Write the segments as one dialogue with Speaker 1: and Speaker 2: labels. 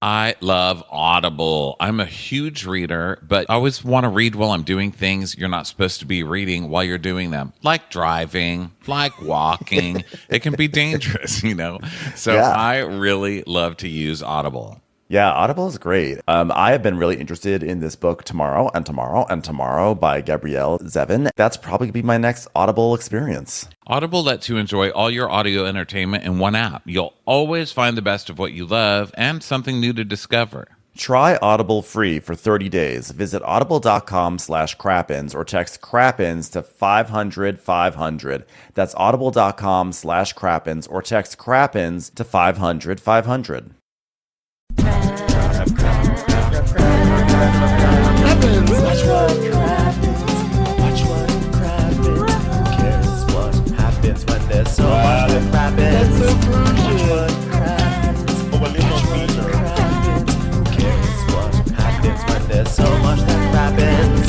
Speaker 1: I love Audible. I'm a huge reader, but I always want to read while I'm doing things you're not supposed to be reading while you're doing them, like driving, like walking. It can be dangerous. So
Speaker 2: Yeah.
Speaker 1: I really love to use Audible.
Speaker 2: Yeah, Audible is great. I have been really interested in this book Tomorrow and Tomorrow and Tomorrow by Gabrielle Zevin. That's probably going to be my next Audible experience.
Speaker 1: Audible lets you enjoy all your audio entertainment in one app. You'll always find the best of what you love and something new to discover.
Speaker 2: Try Audible free for 30 days. Visit audible.com/crappins or text crappins to 500-500. That's audible.com/crappins or text crappins to 500-500.
Speaker 3: So much that happens. Watch what happens. Who cares what happens when there's so much that happens?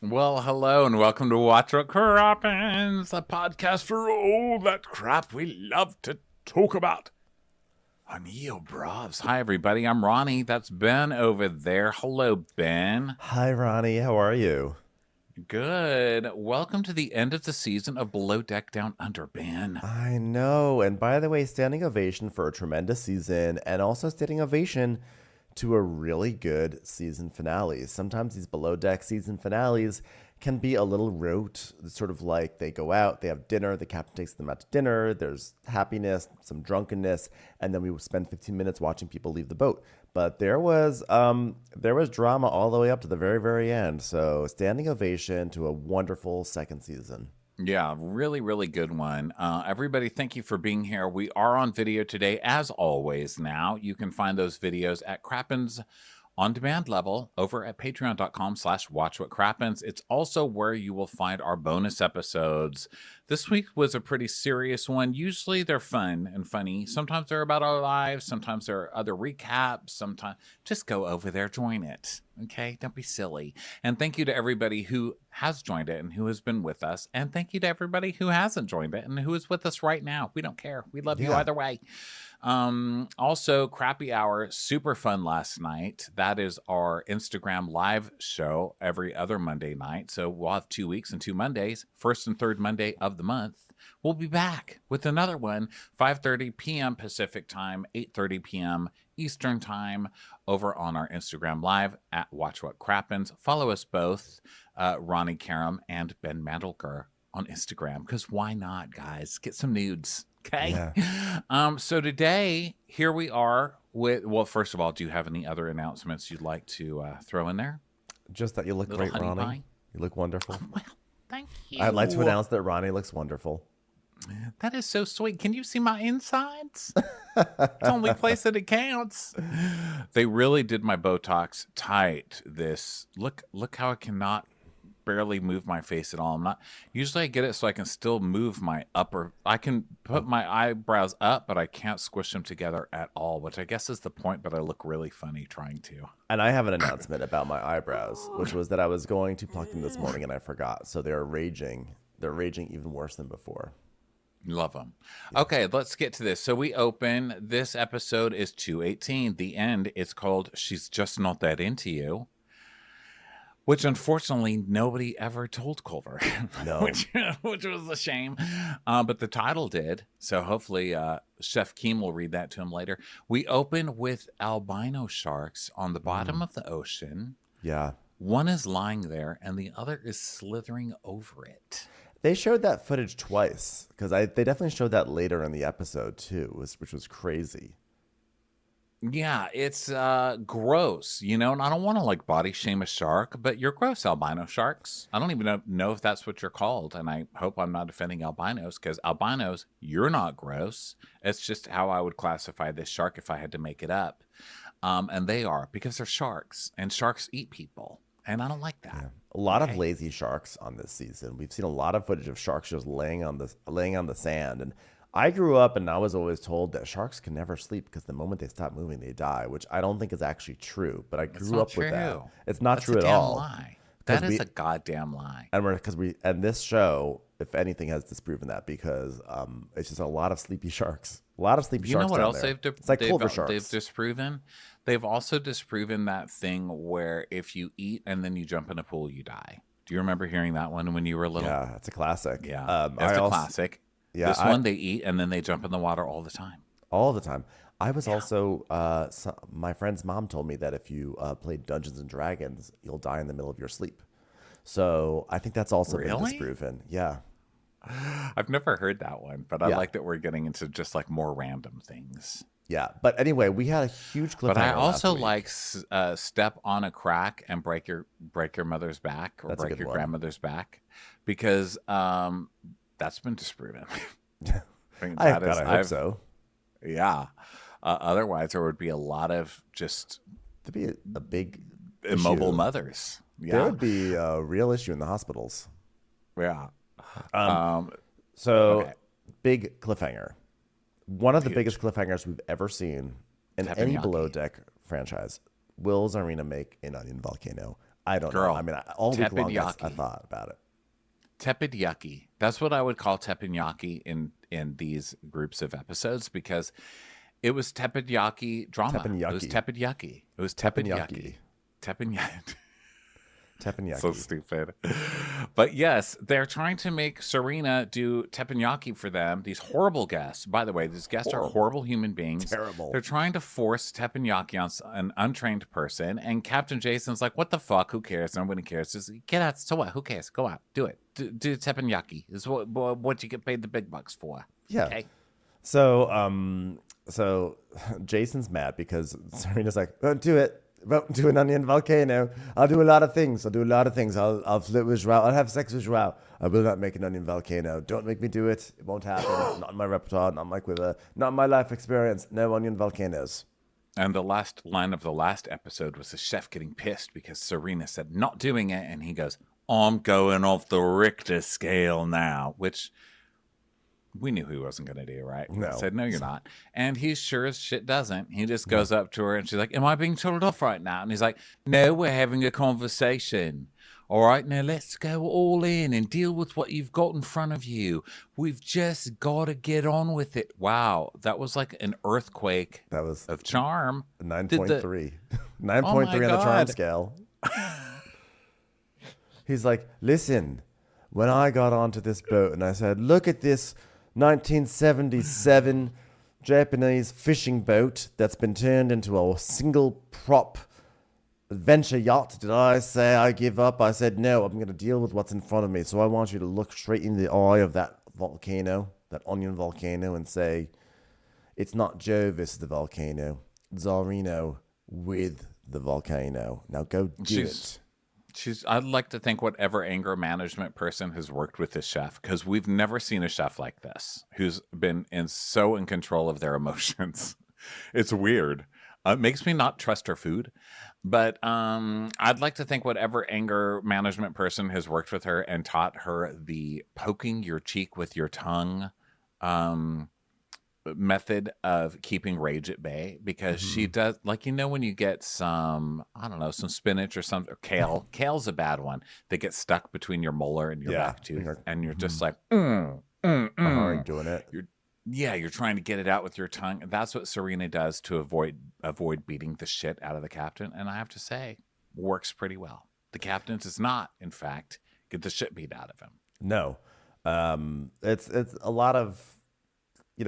Speaker 1: Well, hello and welcome to Watch What Happens, a podcast for all that crap we love to talk about. I'm Yo Bravs. Hi, everybody. I'm Ronnie. That's Ben over there. Hello, Ben.
Speaker 2: Hi, Ronnie. How are you?
Speaker 1: Good. Welcome to the end of the season of Below Deck Down Under, Ben.
Speaker 2: I know. And by the way, standing ovation for a tremendous season and also standing ovation to a really good season finale. Sometimes these below deck season finales can be a little rote. It's sort of like they go out, they have dinner, the captain takes them out to dinner, there's happiness, some drunkenness, and then we spend 15 minutes watching people leave the boat. But there was drama all the way up to the very, very end. So standing ovation to a wonderful second season.
Speaker 1: Yeah, really, really good one. Everybody, thank you for being here. We are on video today, as always now. You can find those videos at Crappens on demand level over at patreon.com/watchwhatcrappens. It's also where you will find our bonus episodes. This week was a pretty serious one. Usually they're fun and funny. Sometimes they're about our lives. Sometimes there are other recaps. Sometimes just go over there, join it. Okay, don't be silly. And thank you to everybody who has joined it and who has been with us. And thank you to everybody who hasn't joined it and who is with us right now. We don't care. We love you either way. Also, Crappy Hour, super fun last night. That is our Instagram live show every other Monday night. So we'll have 2 weeks and 2 Mondays, first and third Monday of the month. We'll be back with another one, 5:30 p.m. Pacific time, 8:30 p.m. Eastern time over on our Instagram live at Watch What Crappens. Follow us both, Ronnie Karam and Ben Mandelker on Instagram, because why not, guys? Get some nudes. Okay. Yeah. So today, here we are with, well, first of all, do you have any other announcements you'd like to throw in there?
Speaker 2: Just that you look great, Ronnie.
Speaker 1: Pie?
Speaker 2: You look wonderful.
Speaker 1: Oh, well, thank you.
Speaker 2: I'd like to announce that Ronnie looks wonderful.
Speaker 1: That is so sweet. Can you see my insides? It's the only place that it counts. They really did my Botox tight. Look how I cannot barely move my face at all. I'm not usually I get it so I can still move my I can put my eyebrows up, but I can't squish them together at all, which I guess is the point, but I look really funny trying to.
Speaker 2: And I have an announcement about my eyebrows, which was that I was going to pluck them this morning and I forgot. So they're raging even worse than before.
Speaker 1: Love them. Okay, let's get to this. So we open, this episode is 218. The end is called She's Just Not That Into You, which unfortunately nobody ever told Culver,
Speaker 2: No.
Speaker 1: which was a shame. But the title did. So hopefully Chef Keem will read that to him later. We open with albino sharks on the bottom of the ocean.
Speaker 2: Yeah.
Speaker 1: One is lying there and the other is slithering over it.
Speaker 2: They showed that footage twice because they definitely showed that later in the episode too, which was crazy.
Speaker 1: Yeah, it's gross, and I don't want to body shame a shark, but you're gross, albino sharks. I don't even know if that's what you're called, and I hope I'm not offending albinos, because albinos, you're not gross. It's just how I would classify this shark if I had to make it up. And they are, because they're sharks, and sharks eat people, and I don't like that.
Speaker 2: Yeah. A lot of lazy sharks on this season. We've seen a lot of footage of sharks just laying on the sand, and I grew up and I was always told that sharks can never sleep because the moment they stop moving, they die, which I don't think is actually true. But I grew up with that. It's not true at all.
Speaker 1: Lie. That is a goddamn lie.
Speaker 2: And this show if anything, has disproven that because it's just a lot of sleepy sharks. A lot of sleepy
Speaker 1: You know
Speaker 2: sharks
Speaker 1: what
Speaker 2: down
Speaker 1: else
Speaker 2: there. It's like culver
Speaker 1: they've
Speaker 2: sharks.
Speaker 1: disproven? They've also disproven that thing where if you eat and then you jump in a pool, you die. Do you remember hearing that one when you were little?
Speaker 2: Yeah, it's a classic.
Speaker 1: Yeah, it's a classic.
Speaker 2: Yeah,
Speaker 1: This one they eat and then they jump in the water all the time.
Speaker 2: all the time. I was also my friend's mom told me that if you play Dungeons and Dragons, you'll die in the middle of your sleep. So I think that's also been
Speaker 1: Really?
Speaker 2: disproven. Yeah.
Speaker 1: I've never heard that one, but I
Speaker 2: Yeah.
Speaker 1: like that we're getting into just like more random things.
Speaker 2: Yeah. But anyway, we had a huge cliffhanger.
Speaker 1: But I
Speaker 2: last
Speaker 1: also
Speaker 2: week.
Speaker 1: like step on a crack and break your mother's back or
Speaker 2: That's a
Speaker 1: break
Speaker 2: good
Speaker 1: your
Speaker 2: one.
Speaker 1: grandmother's back because that's been disproven.
Speaker 2: I hope so.
Speaker 1: Yeah. Otherwise, there would be a lot of just
Speaker 2: There'd be a big
Speaker 1: immobile
Speaker 2: issue.
Speaker 1: mothers.
Speaker 2: There
Speaker 1: Yeah.
Speaker 2: would be a real issue in the hospitals.
Speaker 1: Yeah.
Speaker 2: So,
Speaker 1: Okay.
Speaker 2: big cliffhanger. One of the biggest cliffhangers we've ever seen in any
Speaker 1: Teppanyaki.
Speaker 2: Below Deck franchise. Will Zarina make an onion volcano? I don't know.
Speaker 1: Girl,
Speaker 2: I mean, all week long, I
Speaker 1: teppanyaki.
Speaker 2: thought about it.
Speaker 1: Teppanyaki. That's what I would call teppanyaki in these groups of episodes because it was teppanyaki drama. It was teppanyaki. It was teppanyaki. Teppanyaki.
Speaker 2: Teppanyaki.
Speaker 1: So stupid. But yes, they're trying to make Serena do teppanyaki for them. These horrible guests. By the way, these guests are horrible human beings.
Speaker 2: Terrible.
Speaker 1: They're trying to force teppanyaki on an untrained person. And Captain Jason's like, what the fuck? Who cares? Nobody cares. Just get out. So what? Who cares? Go out. Do it. Do teppanyaki. This is what you get paid the big bucks for.
Speaker 2: Yeah.
Speaker 1: Okay.
Speaker 2: So Jason's mad because Serena's like, won't do it. Won't do an onion volcano. I'll do a lot of things. I'll flirt with Joao. I'll have sex with Joao. I will not make an onion volcano. Don't make me do it. It won't happen. Not in my repertoire. Not in my quiver. Not in my life experience. No onion volcanoes.
Speaker 1: And the last line of the last episode was the chef getting pissed because Serena said not doing it. And he goes, I'm going off the Richter scale now, which we knew he wasn't going to do, right?
Speaker 2: No.
Speaker 1: I said, no, you're not. And he sure as shit doesn't. He just goes up to her and she's like, am I being told off right now? And he's like, no, we're having a conversation. All right, now let's go all in and deal with what you've got in front of you. We've just got to get on with it. Wow, that was like an earthquake
Speaker 2: That was
Speaker 1: of charm.
Speaker 2: 9.3. 9.3
Speaker 1: Oh
Speaker 2: on
Speaker 1: my
Speaker 2: the charm
Speaker 1: God.
Speaker 2: scale. He's like, listen, when I got onto this boat and I said, look at this 1977 Japanese fishing boat that's been turned into a single prop adventure yacht. Did I say I give up? I said, no, I'm going to deal with what's in front of me. So I want you to look straight in the eye of that volcano, that onion volcano, and say, it's not Jovis the volcano, Zarino with the volcano. Now go do it.
Speaker 1: I'd like to think whatever anger management person has worked with this chef, because we've never seen a chef like this who's been so in control of their emotions. It's weird. It makes me not trust her food. But I'd like to think whatever anger management person has worked with her and taught her the poking your cheek with your tongue method of keeping rage at bay, because she does, like, when you get some, I don't know, some spinach or some or kale's a bad one that gets stuck between your molar and your back tooth, and you're just like
Speaker 2: Hard doing it.
Speaker 1: you're trying to get it out with your tongue. That's what Serena does to avoid beating the shit out of the captain, and I have to say, works pretty well. The captain does not, in fact, get the shit beat out of him.
Speaker 2: No. It's a lot of,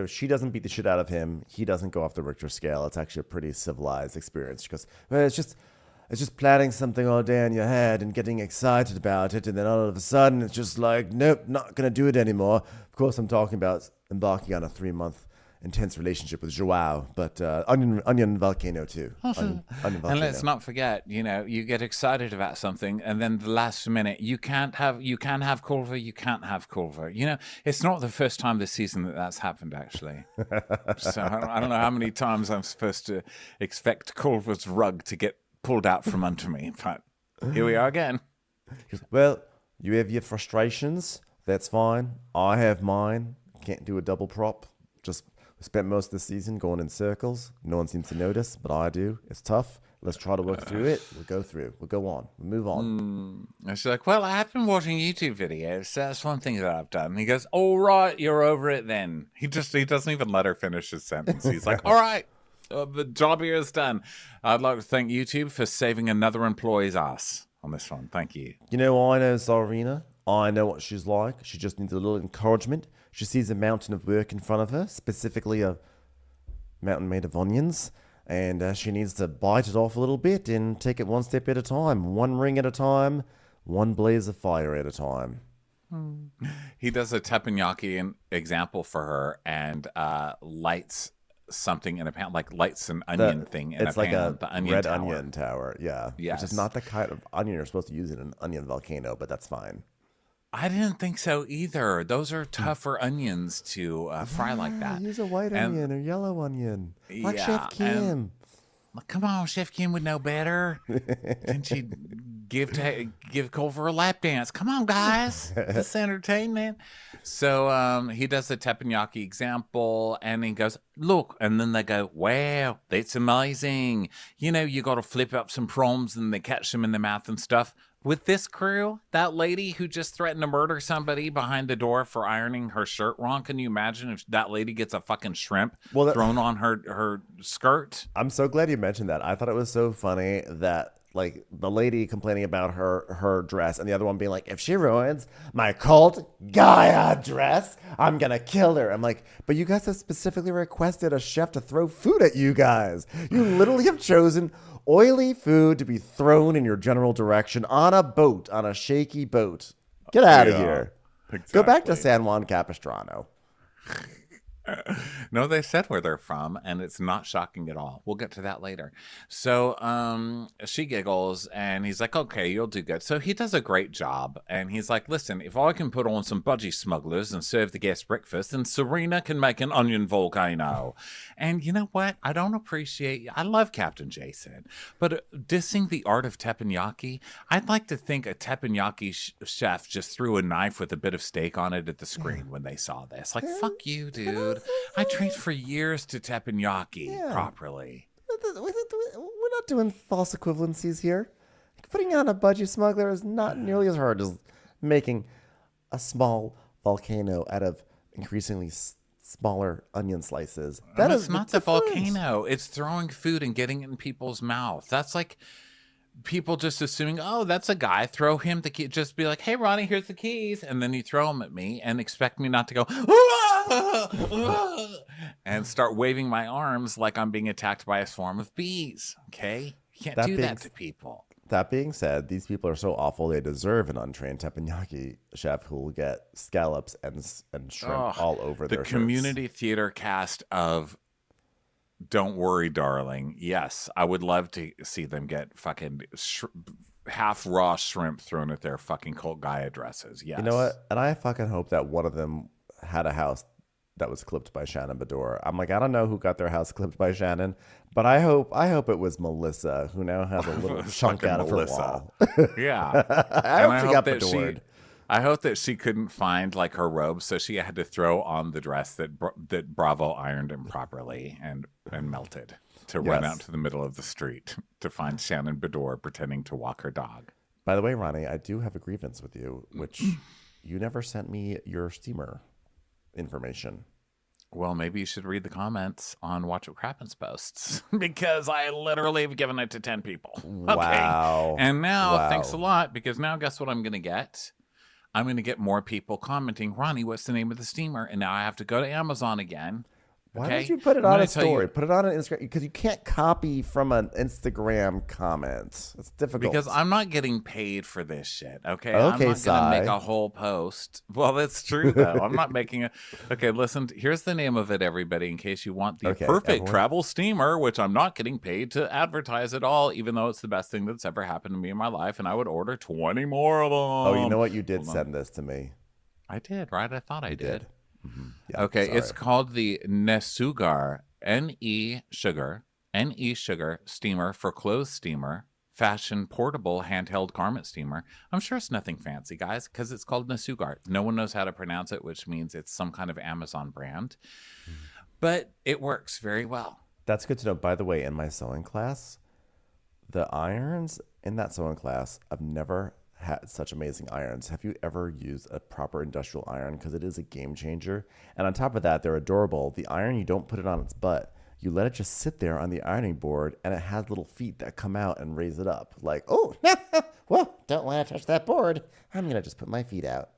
Speaker 2: she doesn't beat the shit out of him. He doesn't go off the Richter scale. It's actually a pretty civilized experience. She goes, well, it's just planning something all day in your head and getting excited about it. And then all of a sudden it's just like, nope, not going to do it anymore. Of course, I'm talking about embarking on a 3-month intense relationship with Joao, but onion volcano too. Onion volcano.
Speaker 1: And let's not forget, you get excited about something, and then the last minute, you can have Culver, you can't have Culver. It's not the first time this season that's happened, actually. So I don't know how many times I'm supposed to expect Culver's rug to get pulled out from under me, but here we are again.
Speaker 2: Well, you have your frustrations. That's fine. I have mine. Can't do a double prop. Just Spent most of the season going in circles. No one seems to notice, but I do. It's tough. Let's try to work through it. We'll go through. We'll go on. We'll move on.
Speaker 1: And she's like, well, I have been watching YouTube videos. So that's one thing that I've done. And he goes, all right, you're over it then. He doesn't even let her finish his sentence. He's like, all right, the job here is done. I'd like to thank YouTube for saving another employee's ass on this one. Thank you.
Speaker 2: You know, I know Zarina. I know what she's like. She just needs a little encouragement. She sees a mountain of work in front of her, specifically a mountain made of onions. And she needs to bite it off a little bit and take it one step at a time, one ring at a time, one blaze of fire at a time.
Speaker 1: He does a teppanyaki example for her and lights something in a pan, like lights an onion thing in a pan.
Speaker 2: It's like a
Speaker 1: the onion
Speaker 2: red
Speaker 1: tower.
Speaker 2: onion tower, yeah.
Speaker 1: Yes.
Speaker 2: Which is not the kind of onion you're supposed to use in an onion volcano, but that's fine.
Speaker 1: I didn't think so either. Those are tougher onions to fry like that.
Speaker 2: Use a white onion or yellow onion. Like
Speaker 1: Yeah,
Speaker 2: Chef Kim.
Speaker 1: Come on, Chef Kim would know better. Didn't she give Culver a lap dance? Come on, guys. This is entertainment. So he does the teppanyaki example, and he goes, look. And then they go, wow, that's amazing. You know, you got to flip up some prawns and they catch them in the mouth and stuff. With this crew, that lady who just threatened to murder somebody behind the door for ironing her shirt wrong, can you imagine if that lady gets a fucking shrimp thrown on her skirt?
Speaker 2: I'm so glad you mentioned that. I thought it was so funny that like the lady complaining about her dress and the other one being like, if she ruins my cult Gaia dress, I'm gonna kill her. I'm like, but you guys have specifically requested a chef to throw food at you guys. You literally have chosen oily food to be thrown in your general direction on a boat, on a shaky boat. Get out of here.
Speaker 1: Exactly.
Speaker 2: Go back to San Juan Capistrano.
Speaker 1: No, they said where they're from, and it's not shocking at all. We'll get to that later. So she giggles, and he's like, okay, you'll do good. So he does a great job, and he's like, listen, if I can put on some budgie smugglers and serve the guests breakfast, then Serena can make an onion volcano. And you know what? I don't appreciate, I love Captain Jason, but dissing the art of teppanyaki, I'd like to think a teppanyaki chef just threw a knife with a bit of steak on it at the screen when they saw this. Like, fuck you, dude. I trained for years to teppanyaki properly.
Speaker 2: We're not doing false equivalencies here. Putting on a budgie smuggler is not nearly as hard as making a small volcano out of increasingly smaller onion slices. That is
Speaker 1: not the volcano. It's throwing food and getting it in people's mouth. That's like people just assuming, oh, that's a guy. Throw him the key. Just be like, hey, Ronnie, here's the keys. And then you throw them at me and expect me not to go, and start waving my arms like I'm being attacked by a swarm of bees. Okay? You can't do that to people.
Speaker 2: That being said, these people are so awful they deserve an untrained teppanyaki chef who will get scallops and shrimp all over their shirts.
Speaker 1: The community theater cast of Don't Worry, Darling. Yes, I would love to see them get fucking half raw shrimp thrown at their fucking cult Gaia dresses. Yes.
Speaker 2: You know what? And I fucking hope that one of them had a house that was clipped by Shannon Bedore. I'm like, I don't know who got their house clipped by Shannon, but I hope it was Melissa, who now has a little chunk out of her wall.
Speaker 1: Yeah.
Speaker 2: I hope she got bedored.
Speaker 1: I hope that she couldn't find like her robe, so she had to throw on the dress that Bravo ironed improperly and melted to run out to the middle of the street to find Shannon Bedore pretending to walk her dog.
Speaker 2: By the way, Ronnie, I do have a grievance with you, which you never sent me your steamer information.
Speaker 1: Well, maybe you should read the comments on Watch What Crappens posts because I literally have given it to 10 people. Okay.
Speaker 2: Wow.
Speaker 1: And now, thanks a lot, because now guess what I'm going to get? I'm going to get more people commenting, Ronnie, what's the name of the steamer? And now I have to go to Amazon again.
Speaker 2: Why don't you put it on a story? Put it on an Instagram, because you can't copy from an Instagram comment. It's difficult.
Speaker 1: Because I'm not getting paid for this shit, okay?
Speaker 2: Okay,
Speaker 1: I'm not going to make a whole post. Well, that's true, though. I'm not making a... Okay, listen, here's the name of it, everybody, in case you want the perfect travel steamer, which I'm not getting paid to advertise at all, even though it's the best thing that's ever happened to me in my life, and I would order 20 more of them.
Speaker 2: Oh, you know what? You did send this to me.
Speaker 1: I did, right? I thought I did.
Speaker 2: Mm-hmm. Yeah,
Speaker 1: okay,
Speaker 2: sorry.
Speaker 1: It's called the Nesugar, N-E sugar steamer for clothes steamer, fashion portable handheld garment steamer. I'm sure it's nothing fancy, guys, because it's called Nesugar. No one knows how to pronounce it, which means it's some kind of Amazon brand. but it works very well.
Speaker 2: That's good to know. By the way, in my sewing class, the irons in that sewing class, I've never had such amazing irons. Have you ever used a proper industrial iron? Because it is a game changer. And on top of that, they're adorable. The iron, you don't put it on its butt. You let it just sit there on the ironing board, and it has little feet that come out and raise it up. Like, oh, well, don't want to touch that board. I'm going to just put my feet out.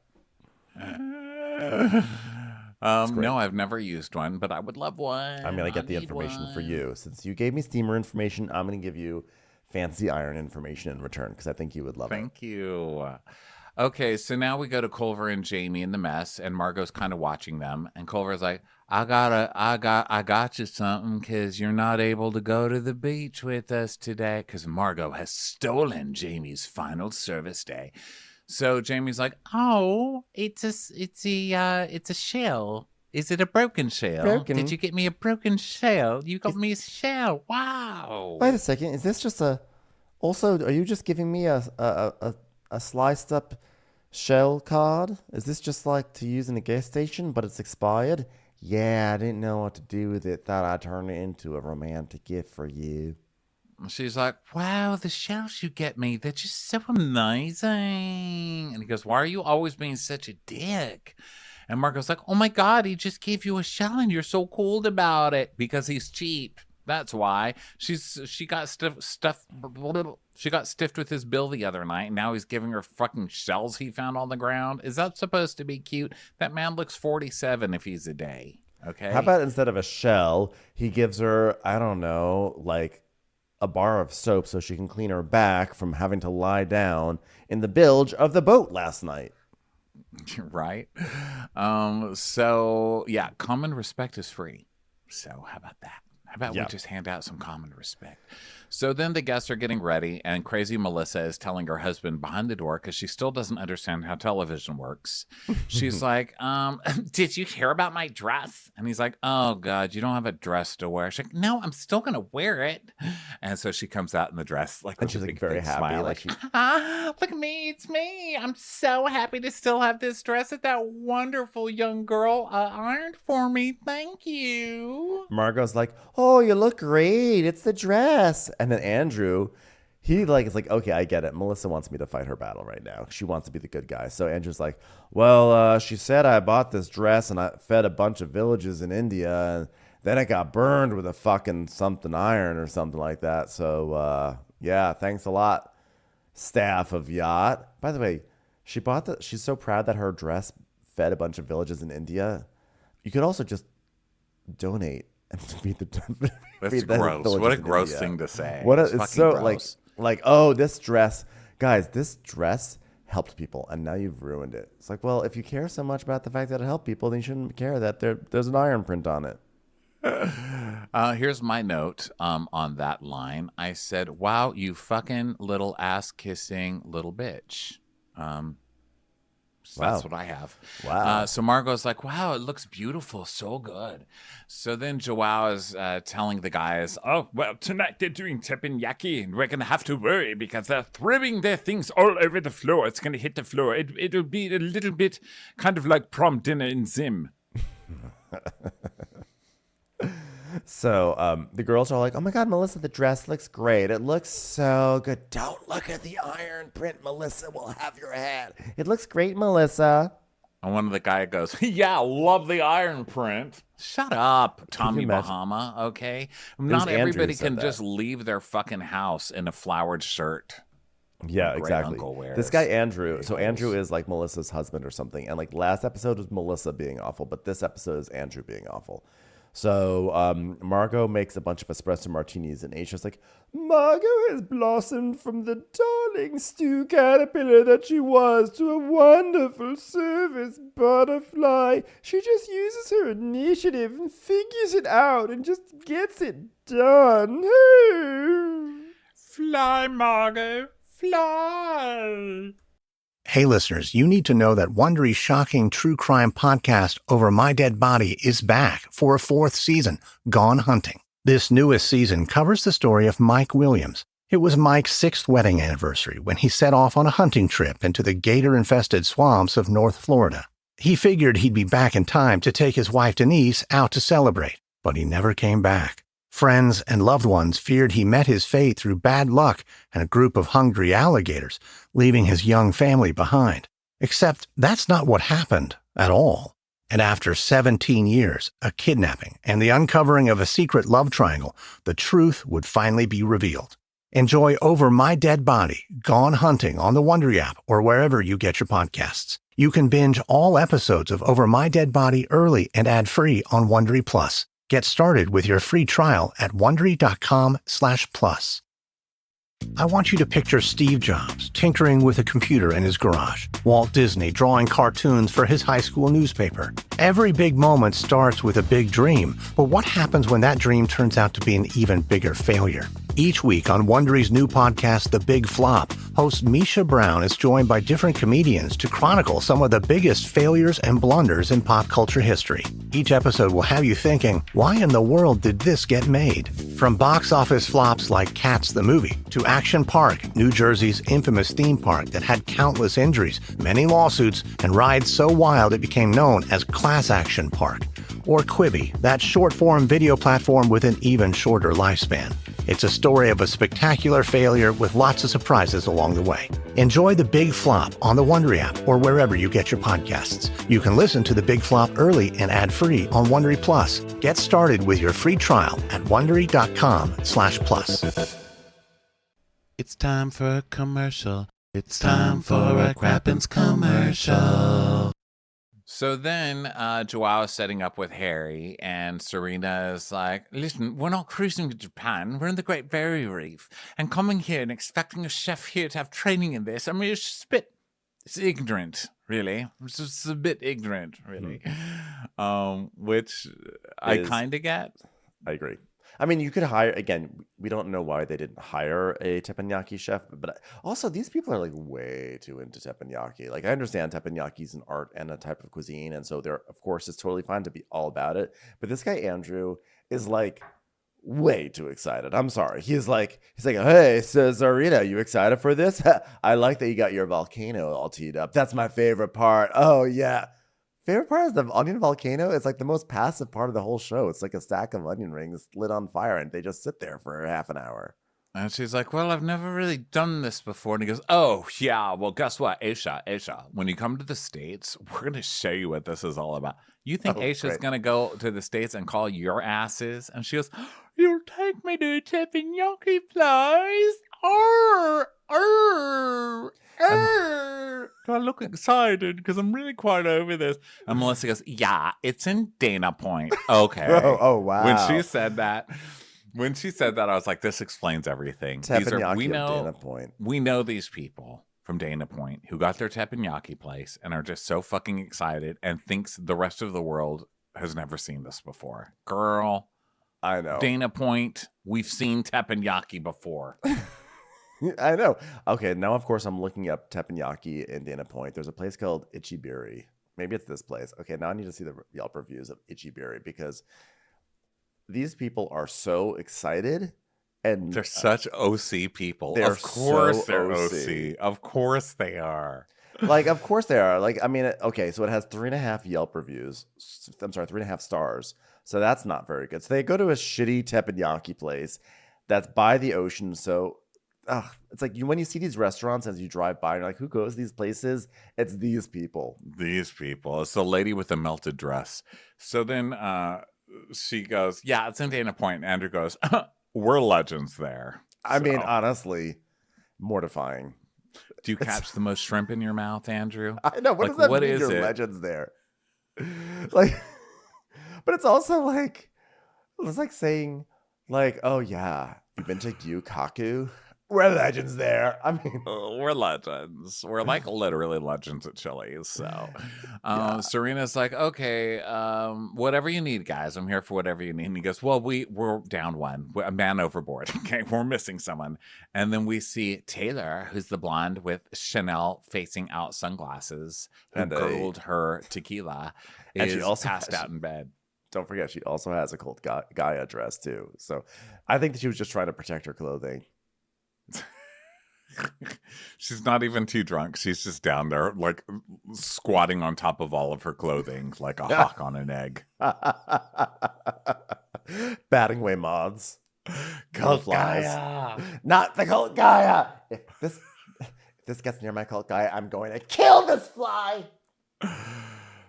Speaker 1: No, I've never used one, but I would love one.
Speaker 2: I'm going to get the information for you. Since you gave me steamer information, I'm going to give you fancy iron information in return because I think you would love it.
Speaker 1: Thank you. Okay, so now we go to Culver and Jaimie in the mess, and Margot's kind of watching them, and Culver's like, I got you something because you're not able to go to the beach with us today because Margot has stolen Jaimie's final service day. So Jaimie's like, oh, it's a shell. Is it a broken shell?
Speaker 2: Broken.
Speaker 1: Did you get me a broken shell? You got me a shell. Wow.
Speaker 2: Wait a second. Is this just a... Also, are you just giving me a sliced up shell card? Is this just like to use in a gas station, but it's expired? Yeah, I didn't know what to do with it. Thought I'd turn it into a romantic gift for you.
Speaker 1: She's like, wow, the shells you get me, they're just so amazing. And he goes, why are you always being such a dick? And Margot's like, oh my God, he just gave you a shell and you're so cool about it. Because he's cheap. That's why. She got stiffed with his bill the other night, and now he's giving her fucking shells he found on the ground. Is that supposed to be cute? That man looks 47 if he's a day. Okay.
Speaker 2: How about instead of a shell, he gives her, I don't know, like a bar of soap so she can clean her back from having to lie down in the bilge of the boat last night.
Speaker 1: Right. So yeah, common respect is free. So how about that? How about we just hand out some common respect? So then the guests are getting ready, and crazy Melissa is telling her husband behind the door because she still doesn't understand how television works. She's like, did you hear about my dress? And he's like, oh, God, you don't have a dress to wear. She's like, no, I'm still going to wear it. And so she comes out in the dress.
Speaker 2: And she's like very happy.
Speaker 1: Smile,
Speaker 2: like
Speaker 1: look at me, it's me. I'm so happy to still have this dress that wonderful young girl ironed for me. Thank you.
Speaker 2: Margot's like, oh, you look great. It's the dress. And then Andrew, he is like, okay, I get it. Melissa wants me to fight her battle right now. She wants to be the good guy. So Andrew's like, well, she said I bought this dress and I fed a bunch of villages in India and then it got burned with a fucking something iron or something like that. So, yeah, thanks a lot, staff of Yacht. By the way, she's so proud that her dress fed a bunch of villages in India. You could also just donate and feed the
Speaker 1: That's gross. What a gross thing to say.
Speaker 2: It's so gross. like, oh, this dress, guys, this dress helped people, and now you've ruined it. It's like, well, if you care so much about the fact that it helped people, then you shouldn't care that there's an iron print on it.
Speaker 1: Here's my note on that line. I said, wow, you fucking little ass kissing little bitch. So that's what I have.
Speaker 2: Wow.
Speaker 1: So Margot's like, wow, it looks beautiful. So good. So then Joao is telling the guys, oh, well, tonight they're doing teppanyaki and we're going to have to worry because they're throwing their things all over the floor. It's going to hit the floor. It'll be a little bit kind of like prom dinner in Zim.
Speaker 2: So the girls are like, oh my God, Melissa, the dress looks great. It looks so good. Don't look at the iron print, Melissa. We'll have your head. It looks great, Melissa.
Speaker 1: And one of the guy goes, yeah, love the iron print. Shut up, Tommy Bahama, okay? Not everybody can just leave their fucking house in a flowered shirt.
Speaker 2: Yeah, exactly. This guy, Andrew. So Andrew is like Melissa's husband or something. And like last episode was Melissa being awful, but this episode is Andrew being awful. So Margot makes a bunch of espresso martinis, and Aisha's like, Margot has blossomed from the darling stew caterpillar that she was to a wonderful service butterfly. She just uses her initiative and figures it out and just gets it done.
Speaker 1: Fly, Margot, fly.
Speaker 4: Hey listeners, you need to know that Wondery's shocking true crime podcast Over My Dead Body is back for a 4th season, Gone Hunting. This newest season covers the story of Mike Williams. It was Mike's 6th wedding anniversary when he set off on a hunting trip into the gator-infested swamps of North Florida. He figured he'd be back in time to take his wife Denise out to celebrate. but he never came back. Friends and loved ones feared he met his fate through bad luck and a group of hungry alligators, leaving his young family behind. Except that's not what happened at all. And after 17 years, a kidnapping, and the uncovering of a secret love triangle, the truth would finally be revealed. Enjoy Over My Dead Body, Gone Hunting on the Wondery app or wherever you get your podcasts. You can binge all episodes of Over My Dead Body early and ad-free on Wondery Plus. Get started with your free trial at Wondery.com/plus. I want you to picture Steve Jobs tinkering with a computer in his garage, Walt Disney drawing cartoons for his high school newspaper. Every big moment starts with a big dream, but what happens when that dream turns out to be an even bigger failure? Each week on Wondery's new podcast, The Big Flop, host Misha Brown is joined by different comedians to chronicle some of the biggest failures and blunders in pop culture history. Each episode will have you thinking, why in the world did this get made? From box office flops like Cats the movie, to Action Park, New Jersey's infamous theme park that had countless injuries, many lawsuits, and rides so wild it became known as Class Action Park. Or Quibi, that short-form video platform with an even shorter lifespan. It's a story of a spectacular failure with lots of surprises along the way. Enjoy The Big Flop on the Wondery app or wherever you get your podcasts. You can listen to The Big Flop early and ad-free on Wondery Plus. Get started with your free trial at Wondery.com/plus.
Speaker 1: It's time for a commercial. It's time for a Crappens commercial. So then Joao is setting up with Harry, and Serena is like, listen, we're not cruising to Japan. We're in the Great Barrier Reef. And coming here and expecting a chef here to have training in this, I mean, it's just a bit, it's ignorant, really. It's just a bit ignorant, really. Which I kind of get.
Speaker 2: I agree. I mean, you could hire, again, we don't know why they didn't hire a teppanyaki chef, but also these people are like way too into teppanyaki. Like, I understand teppanyaki is an art and a type of cuisine, and so there, of course, it's totally fine to be all about it. But this guy, Andrew, is like way too excited. I'm sorry. He's like, hey, so Zarina, you excited for this? I like that you got your volcano all teed up. That's my favorite part. Oh, yeah. Favorite part is the onion volcano. It's like the most passive part of the whole show. It's like a stack of onion rings lit on fire, and they just sit there for half an hour.
Speaker 1: And she's like, well, I've never really done this before. And he goes, oh, yeah, well, guess what? Aisha, when you come to the States, we're going to show you what this is all about. You think Aisha's going to go to the States and call your asses? And she goes, you'll take me to a teppanyaki place? Do I look excited? Because I'm really quite over this. And Melissa goes, yeah, it's in Dana Point. Okay.
Speaker 2: Oh, wow.
Speaker 1: When she said that, I was like, this explains everything.
Speaker 2: Dana Point.
Speaker 1: We know these people from Dana Point who got their teppanyaki place and are just so fucking excited and thinks the rest of the world has never seen this before. Girl,
Speaker 2: I know.
Speaker 1: Dana Point, we've seen teppanyaki before.
Speaker 2: I know. Okay, now of course I'm looking up teppanyaki in Dana Point. There's a place called Ichibiri. Maybe it's this place. Okay, now I need to see the Yelp reviews of Ichibiri because these people are so excited, and
Speaker 1: they're such OC people.
Speaker 2: They're
Speaker 1: of course
Speaker 2: so
Speaker 1: they're
Speaker 2: OC.
Speaker 1: OC. Of course they are.
Speaker 2: Like, of course they are. Like, I mean, okay, so it has 3.5 Yelp reviews. I'm sorry, 3.5 stars. So that's not very good. So they go to a shitty teppanyaki place that's by the ocean. So it's like when you see these restaurants as you drive by, you're like, who goes to these places? It's these people.
Speaker 1: These people. It's the lady with the melted dress. So then she goes, yeah, it's in Dana Point. And Andrew goes, we're legends there.
Speaker 2: I mean, honestly, mortifying.
Speaker 1: Do you catch the most shrimp in your mouth, Andrew?
Speaker 2: I know. What
Speaker 1: like,
Speaker 2: does that
Speaker 1: what
Speaker 2: mean?
Speaker 1: is
Speaker 2: You're
Speaker 1: it?
Speaker 2: legends there. Like, but it's also like, it's like saying, like, oh yeah, you've been to Gyukaku? We're legends there. I mean,
Speaker 1: we're legends. We're like literally legends at Chili's. So Serena's like, okay, whatever you need, guys. I'm here for whatever you need. And he goes, well, we're down one. We're a man overboard. Okay, we're missing someone. And then we see Taylor, who's the blonde with Chanel facing out sunglasses, who gurgled her tequila, and she also passed out in bed.
Speaker 2: Don't forget, she also has a cult Gaia dress too. So I think that she was just trying to protect her clothing.
Speaker 1: She's not even too drunk. She's just down there, like squatting on top of all of her clothing, like a hawk on an egg.
Speaker 2: Batting away moths.
Speaker 1: Cult
Speaker 2: flies.
Speaker 1: Gaia.
Speaker 2: Not the cult Gaia. If this gets near my cult Gaia, I'm going to kill this fly.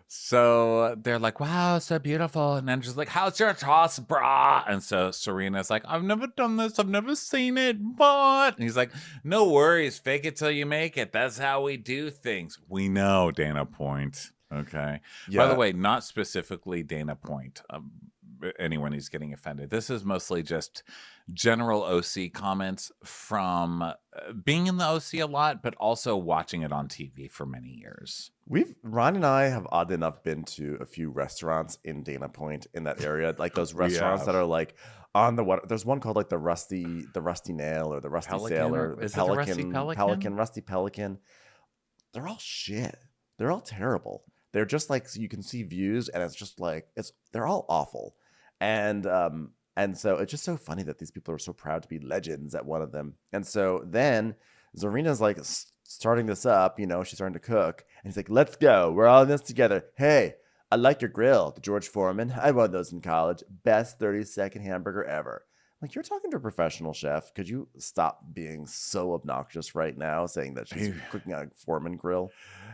Speaker 1: So they're like, wow, so beautiful. And Andrew's like, how's your toss, brah? And so Serena's like, I've never done this. I've never seen it, but. And he's like, no worries. Fake it till you make it. That's how we do things. We know, Dana Point. Okay. By the way, not specifically Dana Point. Anyone who's getting offended. This is mostly just general OC comments from being in the OC a lot, but also watching it on TV for many years.
Speaker 2: Ron and I have oddly enough been to a few restaurants in Dana Point in that area, like those restaurants that are like on the water. There's one called like the Rusty Nail or the Rusty
Speaker 1: Pelican,
Speaker 2: Sailor,
Speaker 1: is it the Rusty Pelican?
Speaker 2: Rusty Pelican. They're all shit. They're all terrible. They're just like, so you can see views, and it's just like they're all awful. And so it's just so funny that these people are so proud to be legends at one of them. And so then Zarina's like starting this up, she's starting to cook, and he's like, let's go. We're all in this together. Hey, I like your grill, the George Foreman. I won those in college. Best 30-second hamburger ever. Like, you're talking to a professional chef. Could you stop being so obnoxious right now, saying that she's cooking on a Foreman grill?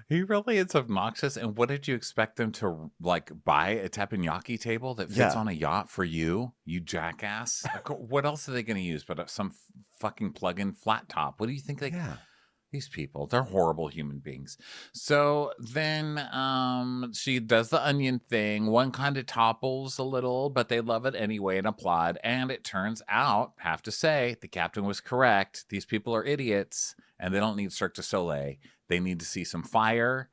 Speaker 1: He really is obnoxious. And what did you expect them to like buy a teppanyaki table that fits on a yacht for you jackass? What else are they going to use but some fucking plug-in flat top? What do you think they? Yeah. These people, they're horrible human beings. So then she does the onion thing. One kind of topples a little, but they love it anyway and applaud. And it turns out, have to say, the captain was correct. These people are idiots, and they don't need Cirque du Soleil. They need to see some fire,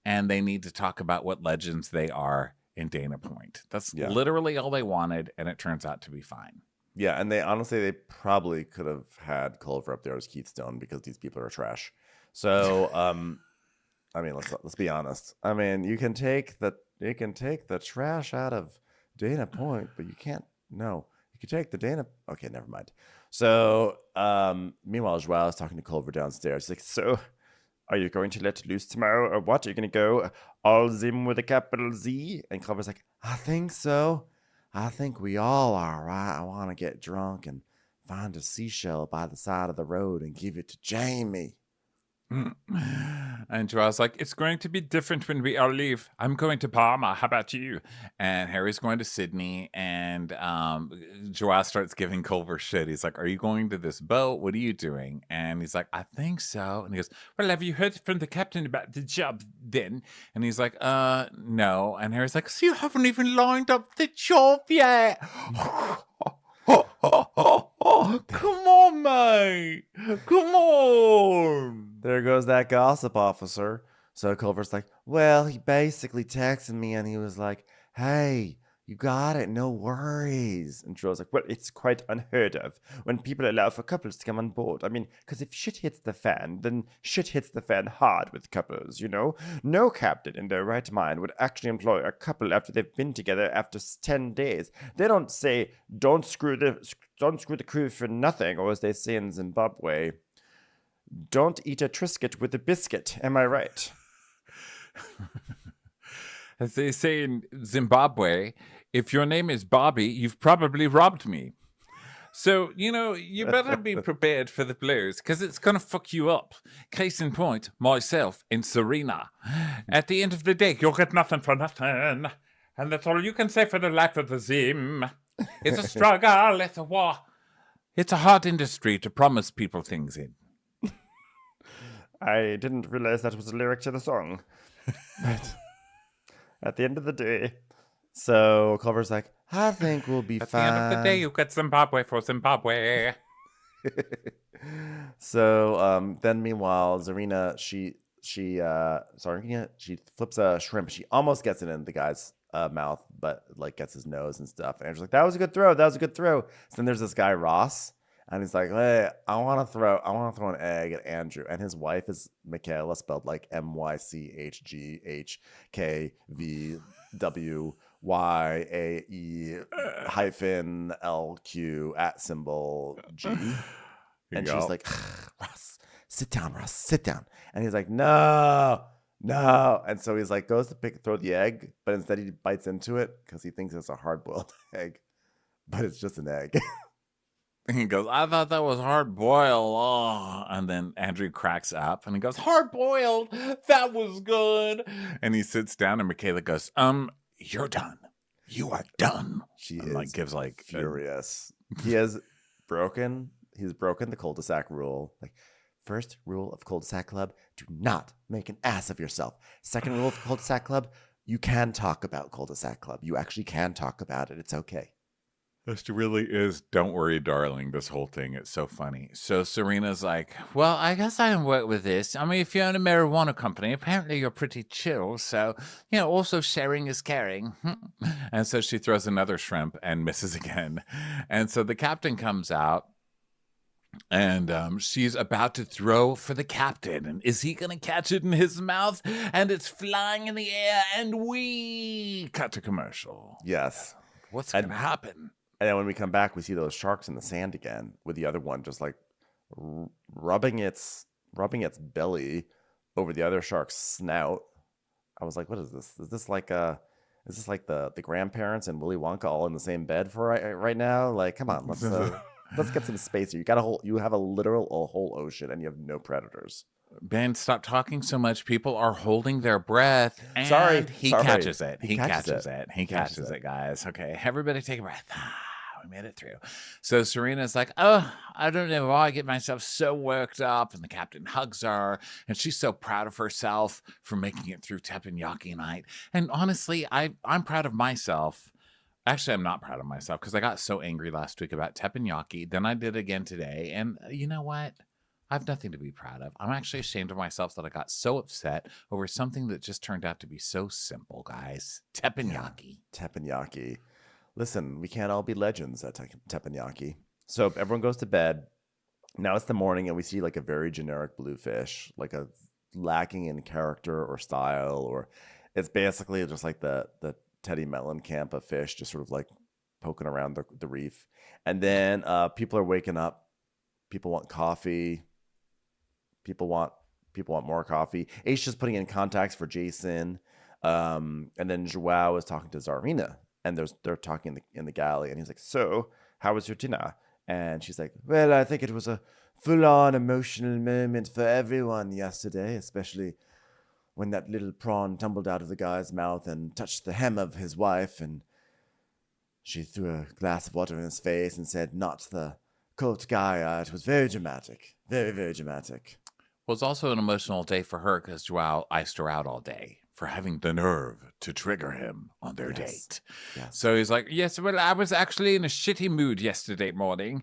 Speaker 1: and they need to talk about what legends they are in Dana Point. That's literally all they wanted, and it turns out to be fine.
Speaker 2: Yeah, and they probably could have had Culver up there as Keith Stone because these people are trash. So, I mean, let's be honest. I mean, you can take the trash out of Dana Point, but you can't. No, you can take the Dana. Okay, never mind. So, meanwhile, Joao is talking to Culver downstairs. He's like, so, are you going to let loose tomorrow, or what? Are you going to go all Zim with a capital Z? And Culver's like, I think so. I think we all are, right? I want to get drunk and find a seashell by the side of the road and give it to Jaimie.
Speaker 1: And Joao's like, it's going to be different when we all leave. I'm going to Palma. How about you? And Harry's going to Sydney. And Joao starts giving Culver shit. He's like, are you going to this boat? What are you doing? And he's like, I think so. And he goes, well, have you heard from the captain about the job then? And he's like, no. And Harry's like, so you haven't even lined up the job yet. Come on, mate. Come on.
Speaker 2: There goes that gossip officer. So Culver's like, well, he basically texted me and he was like, hey, you got it, no worries. And Joe's like, well, it's quite unheard of when people allow for couples to come on board. I mean, because if shit hits the fan, then shit hits the fan hard with couples, No captain in their right mind would actually employ a couple after they've been together after 10 days. They don't say, don't screw the crew for nothing, or as they say in Zimbabwe, don't eat a Triscuit with a biscuit. Am I right?
Speaker 1: As they say in Zimbabwe, if your name is Bobby, you've probably robbed me. So, you better be prepared for the blows because it's going to fuck you up. Case in point, myself and Serena. At the end of the day, you'll get nothing for nothing. And that's all you can say for the life of the Zim. It's a struggle. It's a war. It's a hard industry to promise people things in.
Speaker 2: I didn't realize that was a lyric to the song. But at the end of the day, so Culver's like, I think we'll be fine.
Speaker 1: At the end of the day, you get Zimbabwe for Zimbabwe.
Speaker 2: So then meanwhile, Zarina, she flips a shrimp. She almost gets it in the guy's mouth, but like gets his nose and stuff. And Andrew's like, that was a good throw. So then there's this guy, Ross. And he's like, hey, I want to throw an egg at Andrew. And his wife is Michaela, spelled like MyCHGHKVWYAE-LQ @G. And she's like, Ross, sit down. And he's like, no. And so he's like, goes to throw the egg, but instead he bites into it because he thinks it's a hard-boiled egg. but it's just an egg.
Speaker 1: And he goes, I thought that was hard boiled. Oh. And then Andrew cracks up and he goes, hard boiled. That was good. And he sits down and Michaela goes, you're done. You are done.
Speaker 2: She
Speaker 1: and
Speaker 2: is
Speaker 1: like gives like
Speaker 2: furious. He's broken the cul-de-sac rule. Like, first rule of cul-de-sac club, do not make an ass of yourself. Second rule of cul-de-sac club, you can talk about cul-de-sac club. You actually can talk about it. It's okay.
Speaker 1: This really is, don't worry, darling, this whole thing. It's so funny. So Serena's like, well, I guess I can work with this. I mean, if you own a marijuana company, apparently you're pretty chill. So, also sharing is caring. And so she throws another shrimp and misses again. And so the captain comes out. And she's about to throw for the captain. And is he going to catch it in his mouth? And it's flying in the air. And we cut to commercial.
Speaker 2: Yes.
Speaker 1: What's going to happen?
Speaker 2: And then when we come back, we see those sharks in the sand again, with the other one just like rubbing its belly over the other shark's snout. I was like, what is this? Is this like the grandparents and Willy Wonka all in the same bed for right now? Like, come on, let's get some space here. You have a whole ocean and you have no predators.
Speaker 1: Ben, stop talking so much. People are holding their breath. And
Speaker 2: Sorry.
Speaker 1: He catches it.
Speaker 2: He catches
Speaker 1: it, guys. Okay, everybody take a breath. We made it through. So Serena's like, oh, I don't know why I get myself so worked up. And the captain hugs her. And she's so proud of herself for making it through teppanyaki night. And honestly, I'm proud of myself. Actually, I'm not proud of myself because I got so angry last week about teppanyaki. Then I did again today. And you know what? I have nothing to be proud of. I'm actually ashamed of myself that I got so upset over something that just turned out to be so simple, guys. Teppanyaki.
Speaker 2: Yeah, teppanyaki. Listen, we can't all be legends at teppanyaki. So everyone goes to bed. Now it's the morning, and we see like a very generic bluefish, like a lacking in character or style, or it's basically just like the Teddy Mellencamp of fish, just sort of like poking around the reef. And then people are waking up. People want coffee. People want more coffee. Aisha's putting in contacts for Jason. And then Joao is talking to Zarina. And they're talking in the galley. And he's like, so, how was your dinner? And she's like, well, I think it was a full-on emotional moment for everyone yesterday, especially when that little prawn tumbled out of the guy's mouth and touched the hem of his wife. And she threw a glass of water in his face and said, not the cult guy. It was very dramatic. Very, very dramatic.
Speaker 1: Well, it's also an emotional day for her because Joao iced her out all day for having the nerve to trigger him on their date.
Speaker 2: Yes.
Speaker 1: So he's like, yes, well, I was actually in a shitty mood yesterday morning.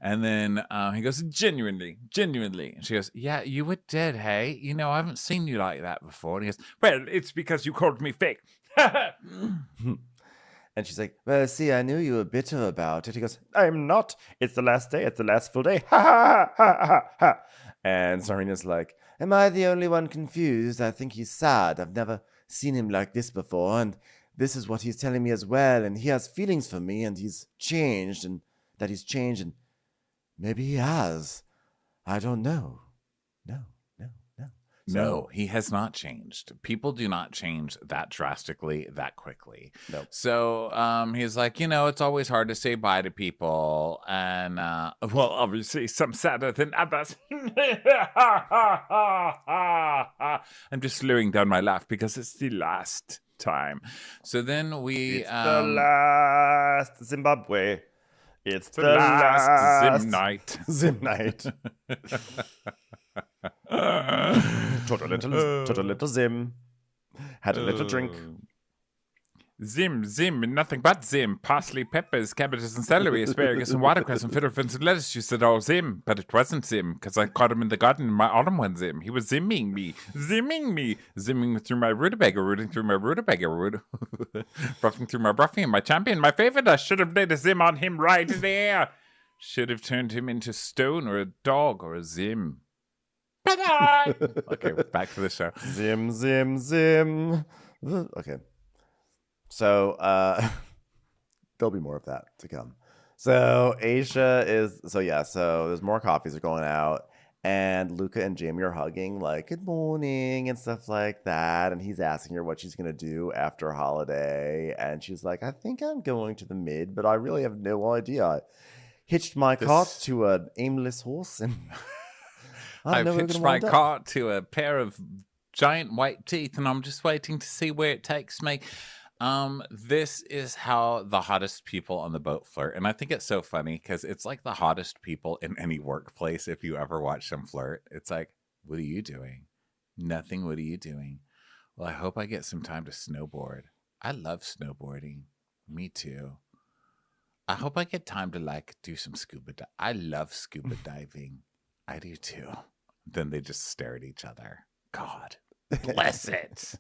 Speaker 1: And then he goes, genuinely. And she goes, yeah, you were dead, hey? I haven't seen you like that before. And he goes, well, it's because you called me fake.
Speaker 2: And she's like, well, see, I knew you were bitter about it. He goes, I'm not. It's the last day. It's the last full day. Ha, ha, ha, ha, ha, ha. And Sarina's like, am I the only one confused? I think he's sad. I've never seen him like this before. And this is what he's telling me as well. And he has feelings for me. And he's changed. And that he's changed. And maybe he has. I don't know.
Speaker 1: No, he has not changed. People do not change that drastically, that quickly.
Speaker 2: Nope.
Speaker 1: So he's like, it's always hard to say bye to people. And, well, obviously some sadder than others. I'm just slowing down my laugh because it's the last time. So then
Speaker 2: It's the last Zimbabwe. It's the
Speaker 1: last Zim night.
Speaker 2: Zim night. Took a little Zim. Had a little drink.
Speaker 1: Zim, nothing but Zim. Parsley, peppers, cabbages and celery, asparagus and watercress and fiddlefins and lettuce. You said all Zim, but it wasn't Zim because I caught him in the garden in my autumn one Zim. He was zimming me, zimming through my rutabaga, rooting through my rutabaga, ruffing through my bruffy and my champion, my favorite. I should have laid a Zim on him right there. Should have turned him into stone or a dog or a Zim. Okay, back to the show.
Speaker 2: Zim, zim, zim. Okay. So, there'll be more of that to come. So, Aisha is... So, yeah. So, there's more coffees are going out. And Luca and Jaimie are hugging, like, good morning and stuff like that. And he's asking her what she's going to do after holiday. And she's like, I think I'm going to the mid, but I really have no idea. I hitched my cart to an aimless horse, and I don't know
Speaker 1: I've
Speaker 2: where we're
Speaker 1: hitched
Speaker 2: going to
Speaker 1: my
Speaker 2: wind up.
Speaker 1: cart to a pair of giant white teeth, and I'm just waiting to see where it takes me. This is how the hottest people on the boat flirt. And I think it's so funny because it's like the hottest people in any workplace. If you ever watch them flirt, it's like, what are you doing? Nothing. What are you doing? Well, I hope I get some time to snowboard. I love snowboarding. Me too. I hope I get time to like do some scuba. I love scuba diving. I do too. Then they just stare at each other. God bless it.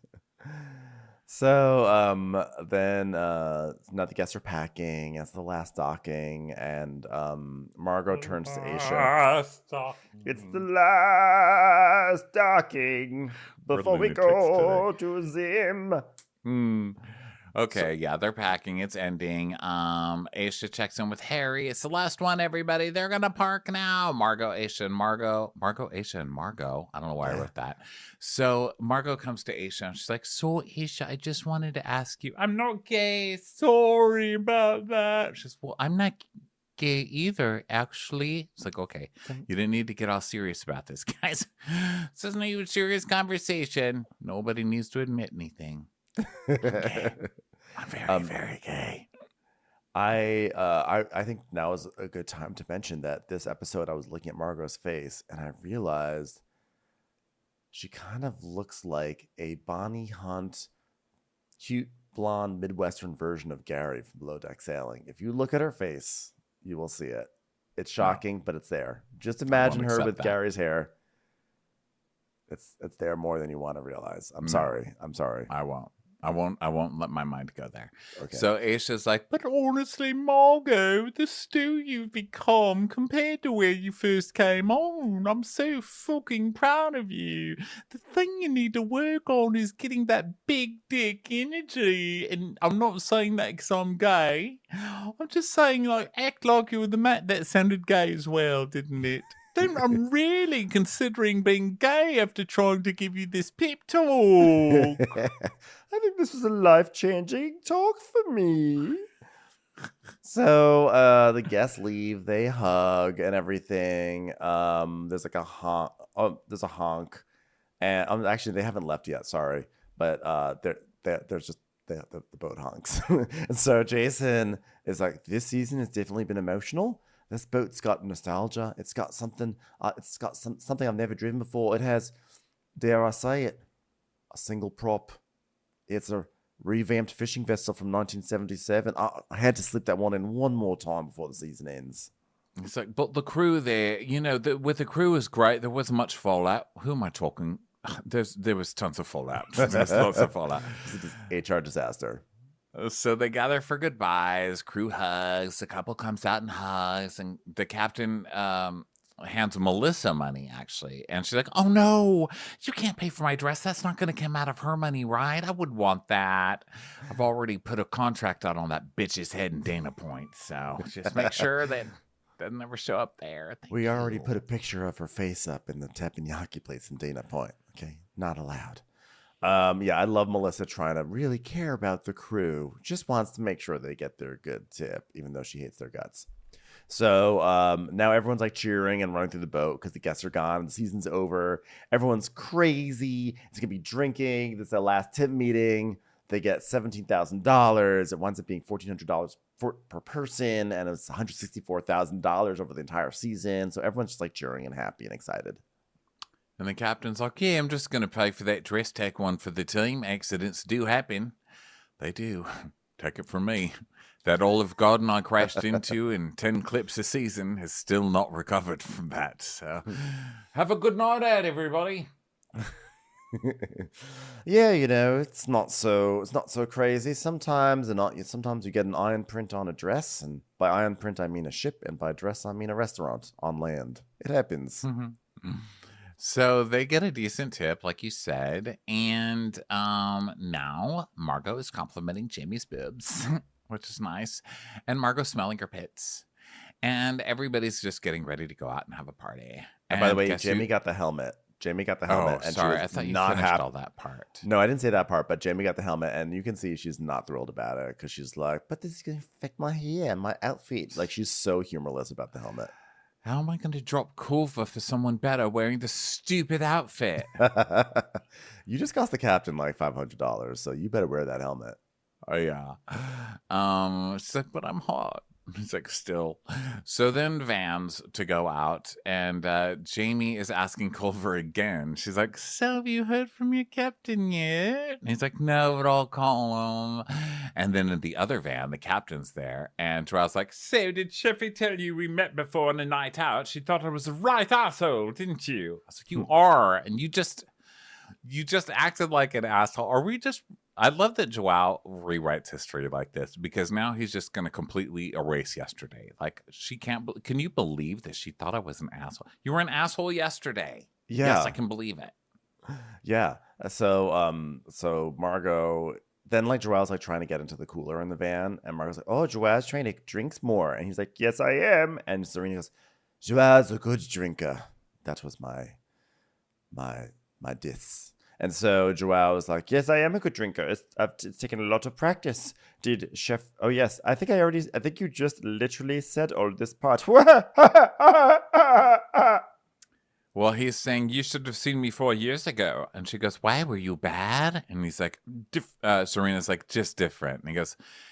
Speaker 2: So then now the guests are packing. It's the last docking, and Margot turns to Aisha. It's the last docking before we go to Zim.
Speaker 1: Okay, yeah, they're packing. It's ending. Aisha checks in with Harry. It's the last one, everybody. They're gonna park now. Margot, Aisha, and Margot. Aisha, and Margot. I don't know why I wrote that. So Margot comes to Aisha and she's like, so Aisha, I just wanted to ask you. I'm not gay. Sorry about that. She's, well, I'm not gay either, actually. It's like, okay, you didn't need to get all serious about this, guys. This isn't a serious conversation. Nobody needs to admit anything. Okay. I'm very, very gay.
Speaker 2: I think now is a good time to mention that this episode I was looking at Margot's face and I realized she kind of looks like a Bonnie Hunt, cute blonde Midwestern version of Gary from Below Deck Sailing. If you look at her face, you will see it. It's shocking, but it's there. Just imagine her with Gary's hair. It's there more than you want to realize. I'm sorry.
Speaker 1: I won't let my mind go there.
Speaker 2: Okay.
Speaker 1: So Aisha's like, but honestly, Margot, the stew you've become compared to where you first came on, I'm so fucking proud of you. The thing you need to work on is getting that big dick energy. And I'm not saying that because I'm gay. I'm just saying, like, act like you were the man. That sounded gay as well, didn't it? I'm really considering being gay after trying to give you this pep talk.
Speaker 2: I think this was a life-changing talk for me. So the guests leave, they hug and everything. There's like a honk. Oh, there's a honk, and actually they haven't left yet. Sorry, but there's just the boat honks. And so Jason is like, this season has definitely been emotional. This boat's got nostalgia. It's got something. It's got something I've never driven before. It has, dare I say it, a single prop. It's a revamped fishing vessel from 1977. I had to slip that one in one more time before the season ends.
Speaker 1: It's like, but the crew there, with the crew is great. There wasn't much fallout. Who am I talking? There was tons of fallout. There's lots of fallout.
Speaker 2: HR disaster.
Speaker 1: So they gather for goodbyes, crew hugs, the couple comes out and hugs, and the captain hands Melissa money, actually. And she's like, oh no, you can't pay for my dress. That's not going to come out of her money, right? I would want that. I've already put a contract out on that bitch's head in Dana Point, so just make sure that doesn't ever show up there.
Speaker 2: We already put a picture of her face up in the teppanyaki place in Dana Point, okay? Not allowed. I love Melissa trying to really care about the crew. Just wants to make sure they get their good tip, even though she hates their guts. So now everyone's like cheering and running through the boat because the guests are gone. The season's over. Everyone's crazy. It's going to be drinking. This is the last tip meeting. They get $17,000. It winds up being $1,400 per person, and it's $164,000 over the entire season. So everyone's just like cheering and happy and excited.
Speaker 1: And the captain's like, yeah, I'm just going to pay for that dress tech one for the team. Accidents do happen. They do. Take it from me. That olive garden I crashed into in 10 clips a season has still not recovered from that. So have a good night out, everybody.
Speaker 2: Yeah, it's not so crazy. Sometimes you get an iron print on a dress, and by iron print I mean a ship, and by dress I mean a restaurant on land. It happens.
Speaker 1: Mm-hmm. So they get a decent tip, like you said, and now Margot is complimenting Jaimie's boobs, which is nice, and Margot's smelling her pits, and everybody's just getting ready to go out and have a party.
Speaker 2: And by the way,
Speaker 1: guess
Speaker 2: Jaimie
Speaker 1: who-
Speaker 2: got the helmet. Jaimie got the
Speaker 1: Oh,
Speaker 2: helmet. And
Speaker 1: sorry.
Speaker 2: she
Speaker 1: I
Speaker 2: was
Speaker 1: thought you
Speaker 2: not
Speaker 1: finished
Speaker 2: happy.
Speaker 1: all that part.
Speaker 2: No, I didn't say that part, but Jaimie got the helmet, and you can see she's not thrilled about it because she's like, but this is going to affect my hair and my outfit. Like, she's so humorless about the helmet.
Speaker 1: How am I going to drop Culver for someone better wearing this stupid outfit?
Speaker 2: You just cost the captain like $500, so you better wear that helmet.
Speaker 1: Oh yeah. She's like, but I'm hot. He's like, still. So then Van's to go out, and Jaimie is asking Culver again. She's like, so have you heard from your captain yet? And he's like, no, but I'll call him. And then in the other van, the captain's there, and Joao's like, so did Sheffy tell you we met before on a night out? She thought I was a right asshole, didn't you? I was like, you are, and you just acted like an asshole. I love that Joao rewrites history like this, because now he's just going to completely erase yesterday. Like, she can't. Can you believe that she thought I was an asshole? You were an asshole yesterday.
Speaker 2: Yeah.
Speaker 1: Yes, I can believe it.
Speaker 2: Yeah. So Margot, then like Joel's like trying to get into the cooler in the van, and Margot's like, oh, Joel's trying to drink more, and he's like, yes, I am. And Serena goes, Joel's a good drinker. That was my diss. And so Joao was like, yes, I am a good drinker. It's taken a lot of practice. Did Chef... Oh, yes. I think you just literally said all this part.
Speaker 1: Well, he's saying, you should have seen me 4 years ago. And she goes, why, were you bad? And he's like, Serena's like, just different. And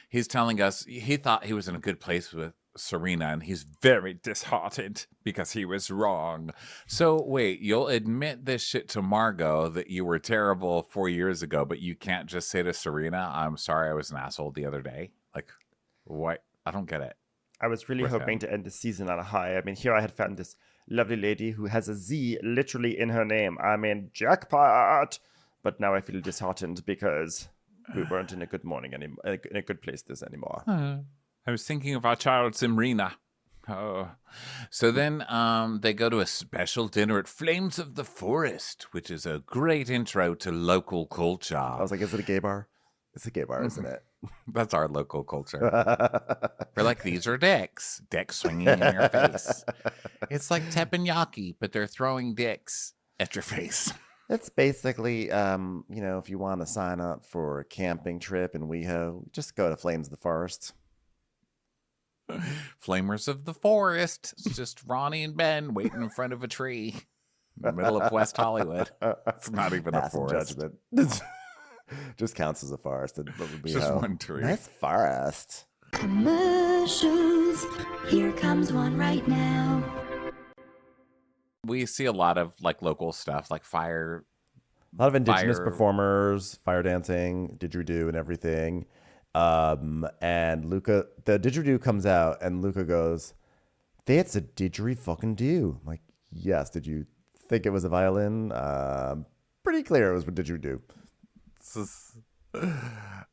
Speaker 1: he's telling us he thought he was in a good place with Serena, and he's very disheartened because he was wrong. So wait, you'll admit this shit to Margot that you were terrible 4 years ago, but you can't just say to Serena, I'm sorry I was an asshole the other day? Like, what? I don't get it.
Speaker 2: I was really hoping to end the season on a high. I mean, here I had found this lovely lady who has a Z literally in her name. I mean, jackpot! But now I feel disheartened because we weren't in a good morning anymore, in a good place anymore.
Speaker 1: I was thinking of our child, Zimrina. Oh. So then they go to a special dinner at Flames of the Forest, which is a great intro to local culture.
Speaker 2: I was like, is it a gay bar? It's a gay bar, isn't it?
Speaker 1: That's our local culture. We're like, these are dicks. Dicks swinging in your face. It's like teppanyaki, but they're throwing dicks at your face.
Speaker 2: It's basically, if you want to sign up for a camping trip in WeHo, just go to Flames of the Forest.
Speaker 1: Flamers of the Forest. It's just Ronnie and Ben waiting in front of a tree in the middle of West Hollywood. It's not even a forest.
Speaker 2: Judgment. Just counts as a forest.
Speaker 1: Just one tree.
Speaker 2: Nice forest.
Speaker 5: Commercials. Here comes one right now.
Speaker 1: We see a lot of like local stuff, like fire.
Speaker 2: A lot of indigenous
Speaker 1: Fire.
Speaker 2: performers, fire dancing, didgeridoo, and everything. And Luca, the didgeridoo comes out, and Luca goes, "That's a didgeridoo." I'm like, yes. Did you think it was a violin? Pretty clear it was a didgeridoo.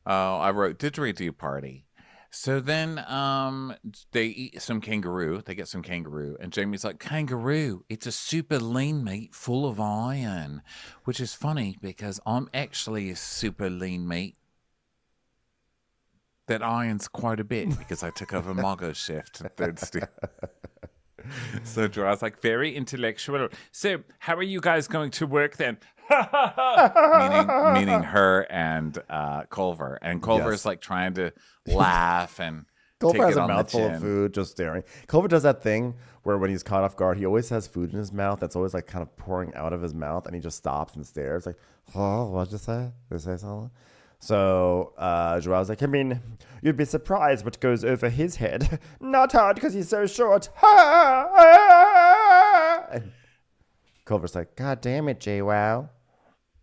Speaker 1: I wrote didgeridoo party. So then they eat some kangaroo. They get some kangaroo. And Jamie's like, kangaroo, it's a super lean meat full of iron. Which is funny because I'm actually a super lean meat that irons quite a bit because I took over Margot's shift at third steam. So Joao's like, very intellectual. So how are you guys going to work then? meaning her and Culver. And Culver's
Speaker 2: Yes.
Speaker 1: like trying to laugh and
Speaker 2: Culver
Speaker 1: take
Speaker 2: has
Speaker 1: it
Speaker 2: a
Speaker 1: on the
Speaker 2: mouthful of
Speaker 1: chin.
Speaker 2: food just staring. Culver does that thing where when he's caught off guard, he always has food in his mouth that's always like kind of pouring out of his mouth, and he just stops and stares like, oh, what'd you say? Did you say something? So Joao's like, I mean, you'd be surprised what goes over his head. Not hard because he's so short. And Culver's like, God damn it, Joao.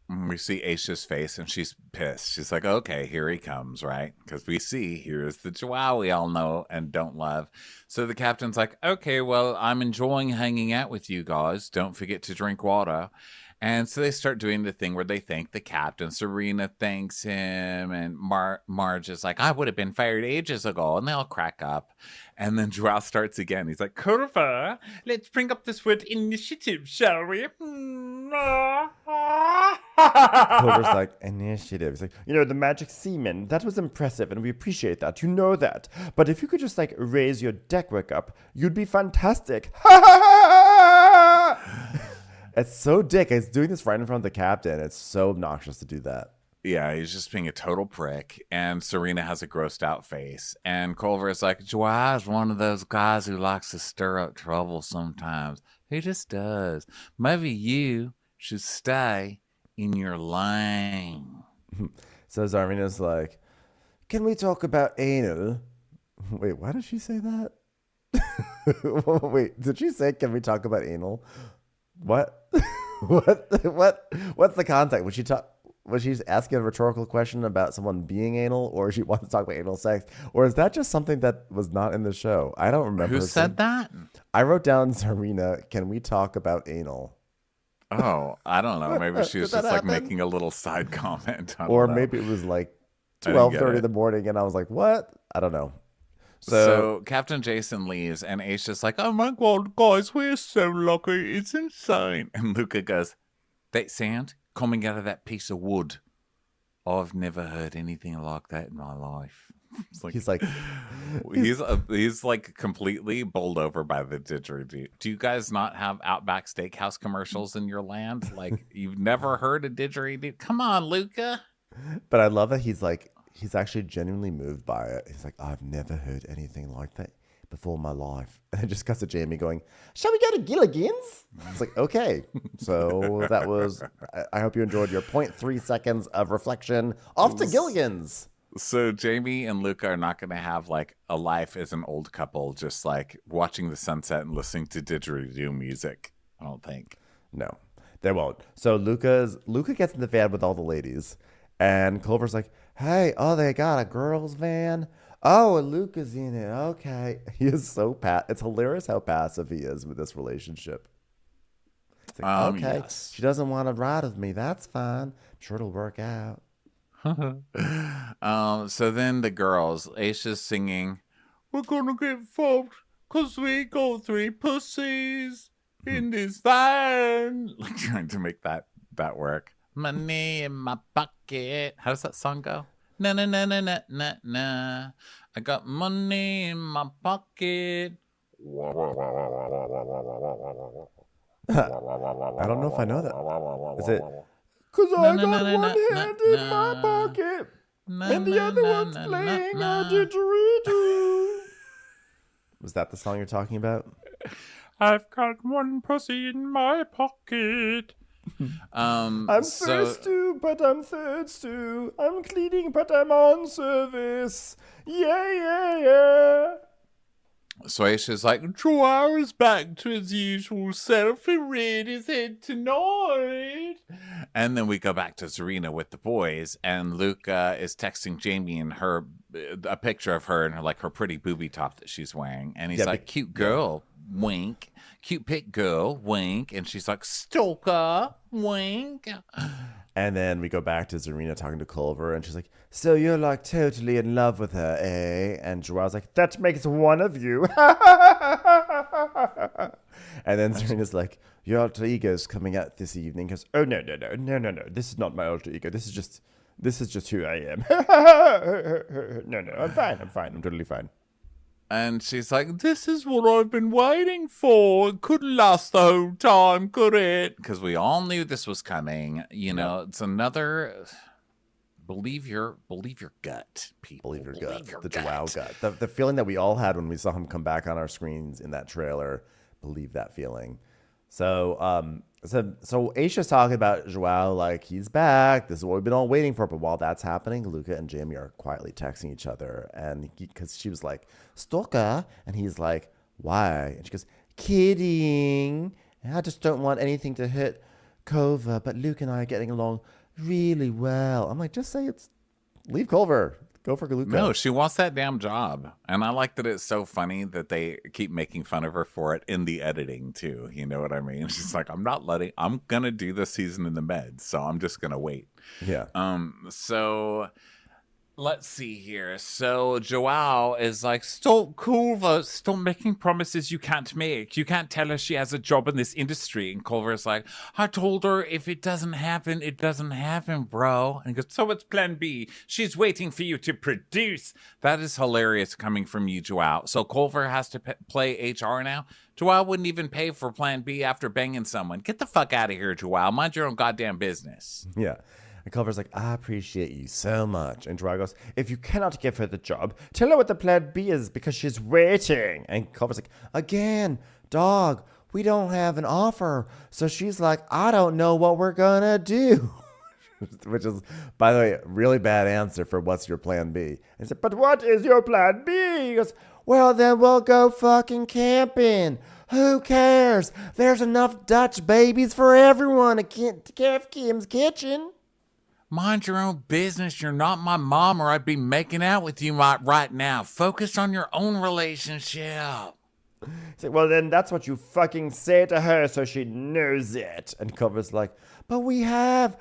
Speaker 1: We see Aisha's face and she's pissed. She's like, okay, here he comes, right? Because we see here's the Joao we all know and don't love. So the captain's like, okay, well, I'm enjoying hanging out with you guys. Don't forget to drink water. And so they start doing the thing where they thank the captain. Serena thanks him. And Marge is like, I would have been fired ages ago. And they all crack up. And then Joao starts again. He's like, Culver, let's bring up this word initiative, shall we?
Speaker 2: Culver's like, initiative. He's like, the magic seaman, that was impressive and we appreciate that. You know that. But if you could just like raise your deck work up, you'd be fantastic. It's so dick. It's doing this right in front of the captain. It's so obnoxious to do that.
Speaker 1: Yeah, he's just being a total prick. And Serena has a grossed out face. And Culver is like, Joao's one of those guys who likes to stir up trouble sometimes. He just does. Maybe you should stay in your lane.
Speaker 2: So Zarmina's like, can we talk about anal? Wait, why did she say that? Wait, did she say, can we talk about anal? What? What's the context? Was she asking a rhetorical question about someone being anal, or she wants to talk about anal sex, or is that just something that was not in the show? I don't remember.
Speaker 1: Who said that?
Speaker 2: I wrote down, Serena, can we talk about anal?
Speaker 1: Oh, I don't know. Maybe she was
Speaker 2: Did that
Speaker 1: just like
Speaker 2: happen?
Speaker 1: making a little side comment. I don't
Speaker 2: Or
Speaker 1: know.
Speaker 2: maybe it was like
Speaker 1: I didn't get
Speaker 2: 12:30 in
Speaker 1: it.
Speaker 2: the morning, and I was like, what? I don't know.
Speaker 1: So Captain Jason leaves, and Ace just like, oh my God, guys, we're so lucky. It's insane. And Luca goes, that sound coming out of that piece of wood. I've never heard anything like that in my life. It's like,
Speaker 2: he's like,
Speaker 1: he's like completely bowled over by the didgeridoo. Do you guys not have Outback Steakhouse commercials in your land? Like, you've never heard a didgeridoo? Come on, Luca.
Speaker 2: but I love that he's like, he's actually genuinely moved by it. He's like, I've never heard anything like that before in my life. And it just cuts to Jaimie going, shall we go to Gilligan's? It's like, okay. So that was, I hope you enjoyed your 0.3 seconds of reflection. Off to Gilligan's.
Speaker 1: So Jaimie and Luca are not going to have like a life as an old couple, just like watching the sunset and listening to didgeridoo music. I don't think.
Speaker 2: No, they won't. So Luca gets in the van with all the ladies, and Culver's like, hey, oh, they got a girls' van. Oh, and Luca's in it. Okay. He is so it's hilarious how passive he is with this relationship. It's like, okay,
Speaker 1: Yes.
Speaker 2: she doesn't want to ride with me. That's fine. I'm sure it'll work out.
Speaker 1: So then the girls, Aisha's singing, we're gonna get fucked because we got 3 pussies in this van. Like trying to make that work. Money in my pocket. How does that song go? Na na na na na na na. I got money in my pocket.
Speaker 2: I don't know if I know that. Is it? Because I got one hand in my pocket and the other one's playing a didgeridoo. Was that the song you're talking about?
Speaker 1: I've got one pussy in my pocket.
Speaker 2: I'm first too, but I'm third too. I'm cleaning, but I'm on service. Yeah.
Speaker 1: So Aisha's like, Joao is back to his usual self. He reared his head tonight. And then we go back to Serena with the boys, and Luca is texting Jaimie and her a picture of her and her pretty booby top that she's wearing. And he's like, cute girl, wink. Cute pic girl, wink. And she's like, stalker, wink.
Speaker 2: And then we go back to Serena talking to Culver, and she's like, so you're like totally in love with her, eh? And Joao's like, that makes one of you. And then Serena's like, your alter ego's coming out this evening. Because, oh, no. This is not my alter ego. This is just who I am. No, I'm fine. I'm totally fine.
Speaker 1: And she's like, this is what I've been waiting for. It couldn't last the whole time, could it? Because we all knew this was coming. You know, it's another... Believe your gut, people.
Speaker 2: Believe your gut. The Joao gut. The feeling that we all had when we saw him come back on our screens in that trailer. Believe that feeling. So Aisha's talking about Joao like he's back. This is what we've been all waiting for. But while that's happening, Luca and Jaimie are quietly texting each other, and because she was like, stalker, and he's like, why? And she goes, kidding. I just don't want anything to hurt Culver, but Luke and I are getting along really well. I'm like, just say leave Culver. Go for Luca.
Speaker 1: No, she wants that damn job. And I like that it's so funny that they keep making fun of her for it in the editing too. You know what I mean? She's like, I'm going to do this season in the med, so I'm just going to wait.
Speaker 2: Yeah.
Speaker 1: So Let's see here. So Joao is like, stop, Culver, stop making promises you can't make. You can't tell her she has a job in this industry. And Culver's like, I told her if it doesn't happen, it doesn't happen, bro. And he goes, so what's plan B? She's waiting for you to produce. That is hilarious coming from you, Joao. So Culver has to play HR now? Joao wouldn't even pay for plan B after banging someone. Get the fuck out of here, Joao. Mind your own goddamn business.
Speaker 2: Yeah. And Culver's like, I appreciate you so much. And Joao goes, if you cannot give her the job, tell her what the plan B is because she's waiting. And Culver's like, again, dog, we don't have an offer. So she's like, I don't know what we're going to do. Which is, by the way, really bad answer for what's your plan B. And said, but what is your plan B? He goes, well, then we'll go fucking camping. Who cares? There's enough Dutch babies for everyone at Kim's Kitchen.
Speaker 1: Mind your own business. You're not my mom, or I'd be making out with you right now. Focus on your own relationship.
Speaker 2: He's like, well, then that's what you fucking say to her so she knows it. And Culver's like, but we have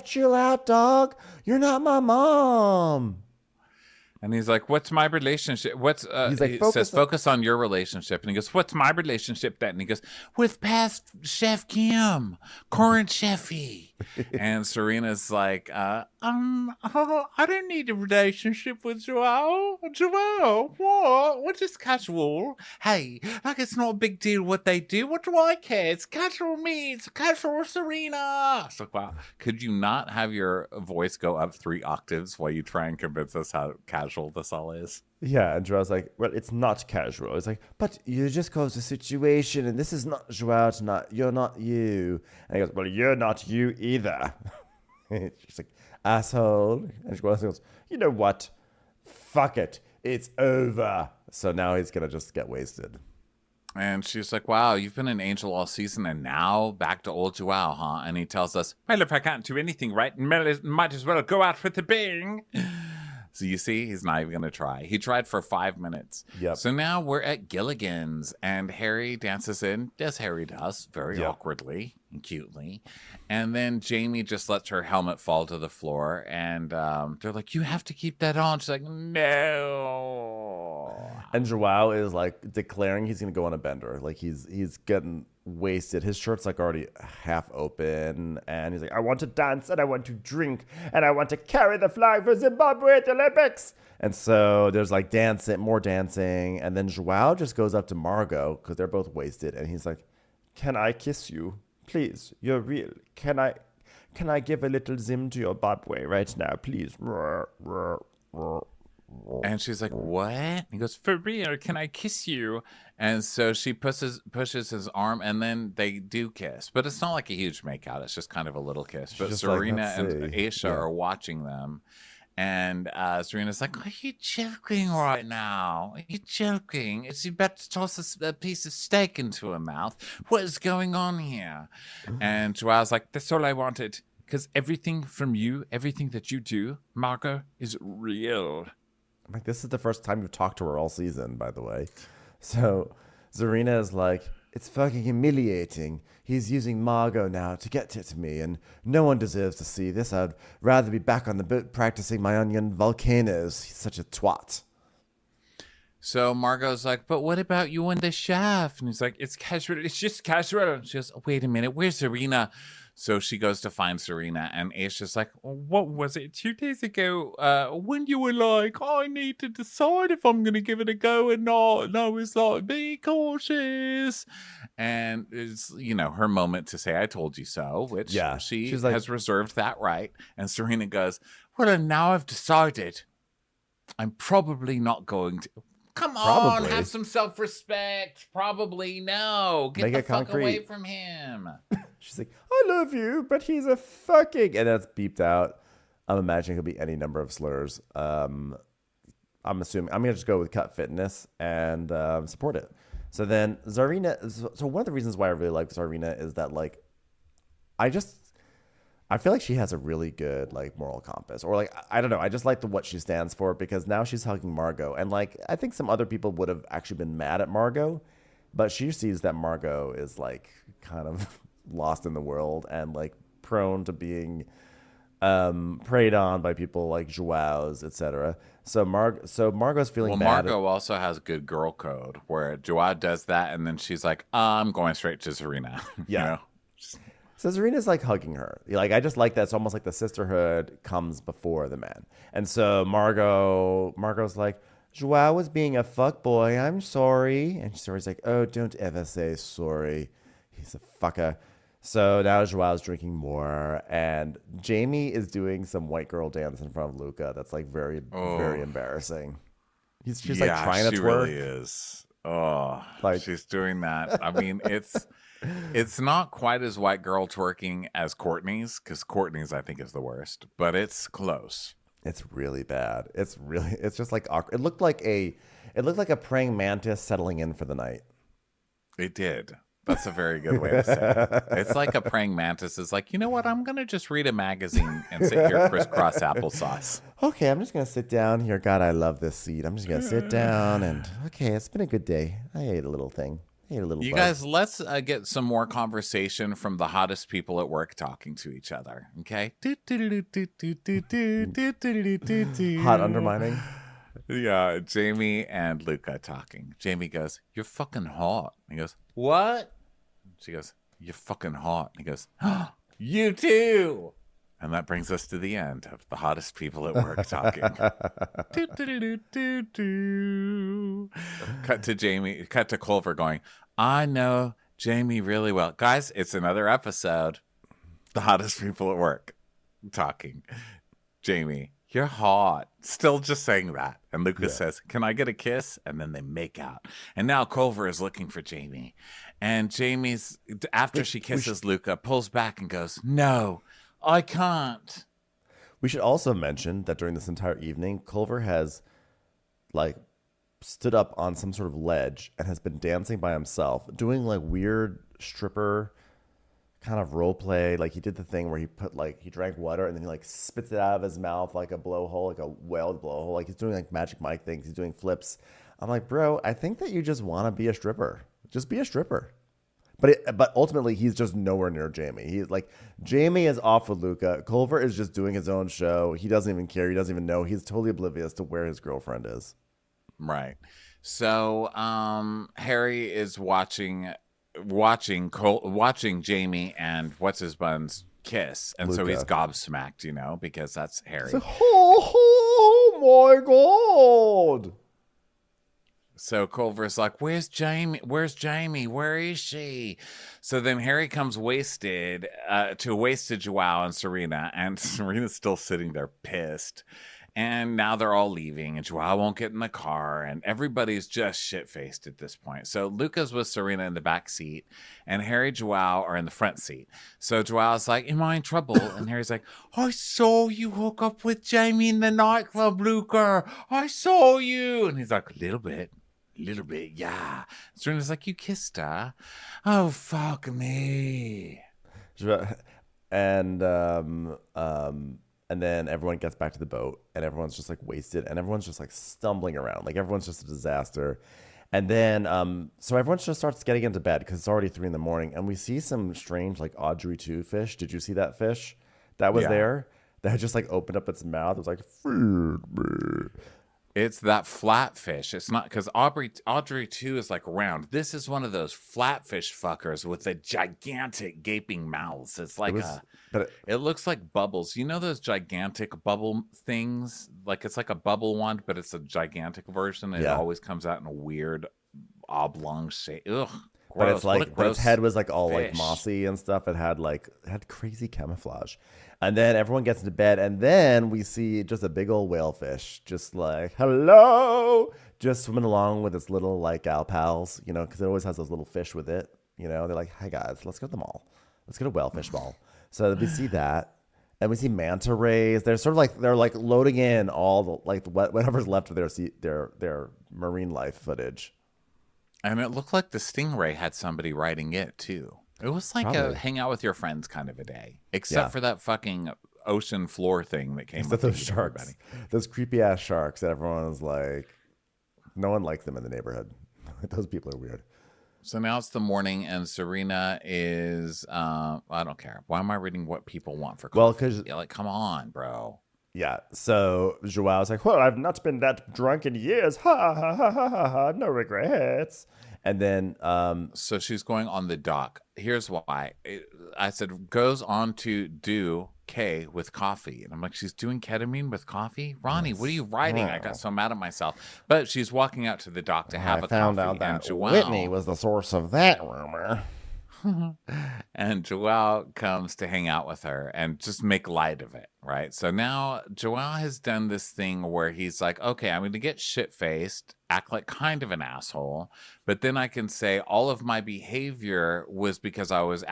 Speaker 2: chill out, dog. You're not my mom.
Speaker 1: And he's like, what's my relationship?
Speaker 2: He's like,
Speaker 1: he says, focus on your relationship. And he goes, what's my relationship then? And he goes, with past Chef Kim, current Chefy. And Serena's like, I don't need a relationship with Joao. Joao, what? We're just casual. Hey, like it's not a big deal what they do. What do I care? It's casual me. It's casual Serena. It's like, wow, could you not have your voice go up 3 octaves while you try and convince us how casual this all is?
Speaker 2: Yeah, and Joao's like, well, it's not casual. It's like, but you just caused a situation, and this is not Joao, you're not you. And he goes, well, you're not you either. She's like, asshole. And Joao goes, you know what? Fuck it. It's over. So now he's going to just get wasted.
Speaker 1: And she's like, wow, you've been an angel all season and now back to old Joao, huh? And he tells us, well, if I can't do anything right, might as well go out with a bang. So you see, he's not even going to try. He tried for 5 minutes.
Speaker 2: Yep.
Speaker 1: So now we're at Gilligan's, and Harry dances in, as Harry does, very awkwardly and cutely. And then Jaimie just lets her helmet fall to the floor, and they're like, you have to keep that on. She's like, no.
Speaker 2: And Joao is like declaring he's going to go on a bender. Like he's getting wasted. His shirt's like already half open, and he's like, I want to dance, and I want to drink, and I want to carry the flag for Zimbabwe at the Olympics. And so there's like more dancing, and then Joao just goes up to Margot because they're both wasted, and he's like, can I kiss you? Please, you're real. Can I give a little zim to your Zimbabwe right now, please?
Speaker 1: And she's like, what? And he goes, for real, can I kiss you? And so she pushes his arm, and then they do kiss. But it's not like a huge makeout. It's just kind of a little kiss. But Serena and Aisha are watching them. And Serena's like, are you joking right now? Are you joking? Is he about to toss a piece of steak into her mouth? What is going on here? And Joao's like, that's all I wanted. Because everything from you, everything that you do, Margot, is real.
Speaker 2: Like, this is the first time you've talked to her all season, by the way. So Serena is like, it's fucking humiliating. He's using Margot now to get to me, and no one deserves to see this. I'd rather be back on the boat practicing my onion volcanoes. He's such a twat.
Speaker 1: So Margot's like, but what about you and the chef? And he's like, it's casual. It's just casual. And she goes, wait a minute, where's Serena? So she goes to find Serena, and Aisha's like, what was it, 2 days ago, when you were like, I need to decide if I'm going to give it a go or not. And I was like, be cautious. And it's, her moment to say, I told you so, which she's like, has reserved that right. And Serena goes, well, and now I've decided I'm probably not going to. Come on, have some self-respect. Probably no. Get the fuck away from him.
Speaker 2: She's like, I love you, but he's a fucking... And that's beeped out. I'm imagining it could be any number of slurs. I'm assuming... I'm going to just go with cut fitness and support it. So then Zarina... So one of the reasons why I really like Zarina is that, like, I feel like she has a really good, like, moral compass. Or, like, I don't know. I just like what she stands for, because now she's hugging Margot. And, like, I think some other people would have actually been mad at Margot. But she sees that Margot is, like, kind of lost in the world and, like, prone to being preyed on by people like Joao's, etc. So Margot's feeling
Speaker 1: Well,
Speaker 2: bad.
Speaker 1: Margot also has good girl code where Joao does that, and then she's like, I'm going straight to Serena.
Speaker 2: Yeah.
Speaker 1: You know?
Speaker 2: So Serena's like hugging her. Like, I just like that. It's almost like the sisterhood comes before the man. And so Margot's like, Joao was being a fuckboy. I'm sorry. And Sori's like, oh, don't ever say sorry. He's a fucker. So now Joao's drinking more, and Jaimie is doing some white girl dance in front of Luca. That's like very, very embarrassing. She's like trying to
Speaker 1: she
Speaker 2: twerk.
Speaker 1: really is. Oh,
Speaker 2: Like-
Speaker 1: she's doing that. I mean, it's not quite as white girl twerking as Courtney's, because Courtney's I think is the worst, but it's close.
Speaker 2: It's really bad. It's just like awkward. It looked like a praying mantis settling in for the night.
Speaker 1: It did. That's a very good way to say it. It's like a praying mantis is like, you know what? I'm going to just read a magazine and sit here crisscross applesauce.
Speaker 2: Okay, I'm just going to sit down here. God, I love this seat. I'm just going to sit down and, okay, it's been a good day. I ate a little thing. I ate a little
Speaker 1: You
Speaker 2: bug.
Speaker 1: guys, let's get some more conversation from the hottest people at work talking to each other. Okay?
Speaker 2: Hot undermining.
Speaker 1: Yeah, Jaimie and Luca talking. Jaimie goes, you're fucking hot. He goes, what? She goes, you're fucking hot. He goes, oh, you too. And that brings us to the end of the hottest people at work talking. Cut to Jaimie, cut to Culver going, I know Jaimie really well. Guys, it's another episode. The hottest people at work talking. Jaimie, you're hot. Still just saying that. And Lucas says, can I get a kiss? And then they make out. And now Culver is looking for Jaimie. And Jamie's, after she kisses Luca, pulls back and goes, no, I can't.
Speaker 2: We should also mention that during this entire evening, Culver has like stood up on some sort of ledge and has been dancing by himself, doing like weird stripper kind of role play. Like he did the thing where he drank water and then he like spits it out of his mouth like a blowhole, like a whaled blowhole. Like he's doing like Magic Mike things. He's doing flips. I'm like, bro, I think that you just want to be a stripper. Just be a stripper. But ultimately, he's just nowhere near Jaimie. He's like, Jaimie is off with Luca. Culver is just doing his own show. He doesn't even care. He doesn't even know. He's totally oblivious to where his girlfriend is.
Speaker 1: Right. So Harry is watching Jaimie and what's his buns kiss, and so
Speaker 2: Luca.
Speaker 1: he's gobsmacked, you know, because that's Harry.
Speaker 2: Oh my god!
Speaker 1: So Culver's like, where's Jaimie? Where is she? So then Harry comes wasted to wasted Joao and Serena, and Serena's still sitting there pissed. And now they're all leaving, and Joao won't get in the car, and everybody's just shit-faced at this point. So Luca's with Serena in the back seat, and Harry and Joao are in the front seat. So Joao's like, am I in trouble? And Harry's like, I saw you hook up with Jaimie in the nightclub, Luca. I saw you. And he's like, a little bit, yeah. Serena's like, you kissed her? Oh, fuck me.
Speaker 2: And then everyone gets back to the boat, and everyone's just like wasted, and everyone's just like stumbling around, like everyone's just a disaster. And then so everyone just starts getting into bed because it's already 3 a.m, and we see some strange like Audrey 2 fish. Did you see that fish that was there? That had just like opened up its mouth. It was like, feed me.
Speaker 1: It's that flatfish. It's not because Audrey 2 is like round. This is one of those flatfish fuckers with the gigantic gaping mouths. It's like it looks like bubbles. You know those gigantic bubble things? Like it's like a bubble one, but it's a gigantic version. It always comes out in a weird oblong shape. Ugh.
Speaker 2: But
Speaker 1: Gross.
Speaker 2: it's like, but its head was like all like
Speaker 1: fish.
Speaker 2: mossy and stuff. It had crazy camouflage. And then everyone gets into bed, and then we see just a big old whalefish, just like, hello, just swimming along with its little like gal pals, you know, because it always has those little fish with it, you know. They're like, hi guys, let's go to the mall. Let's go to Whalefish Mall. So we see that, and we see manta rays. They're sort of like they're like loading in all the like whatever's left of their marine life footage.
Speaker 1: And it looked like the stingray had somebody riding it too. It was like
Speaker 2: Probably.
Speaker 1: a hang out with your friends kind of a day, except for that fucking ocean floor thing that came with
Speaker 2: Those sharks, those creepy ass sharks that everyone is like, no one likes them in the neighborhood. Those people are weird.
Speaker 1: So now it's the morning, and Serena is, I don't care. Why am I reading what people want for coffee?
Speaker 2: Well, 'cause-
Speaker 1: yeah, like, come on, bro.
Speaker 2: Yeah, so Joao's like, well, I've not been that drunk in years. Ha ha ha ha ha ha. No regrets. And then,
Speaker 1: So she's going on the dock. Here's why. I said, goes on to do K with coffee. And I'm like, she's doing ketamine with coffee? Ronnie, what are you writing? I got so mad at myself. But she's walking out to the dock to have a
Speaker 2: found
Speaker 1: coffee.
Speaker 2: out that
Speaker 1: And Joao,
Speaker 2: Whitney was the source of that rumor.
Speaker 1: and Joao comes to hang out with her and just make light of it, right? So now Joao has done this thing where he's like, okay, I'm going to get shit-faced, act like kind of an asshole, but then I can say all of my behavior was because I was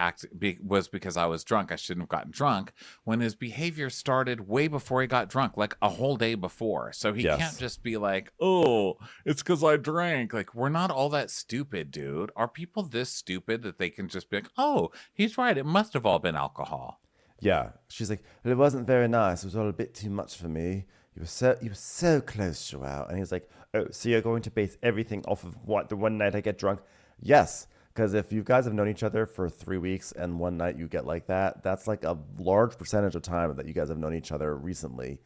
Speaker 1: drunk. I shouldn't have gotten drunk, when his behavior started way before he got drunk, like a whole day before. So he can't just be like, oh, it's because I drank. Like, we're not all that stupid, dude. Are people this stupid that they can just be like, oh, he's right, it must have all been alcohol?
Speaker 2: Yeah, she's like, well, it wasn't very nice. It was all a bit too much for me. You were so close, Joao. And he's like, oh, so you're going to base everything off of what the one night I get drunk? Yes, because if you guys have known each other for 3 weeks and one night you get like that, that's like a large percentage of time that you guys have known each other recently.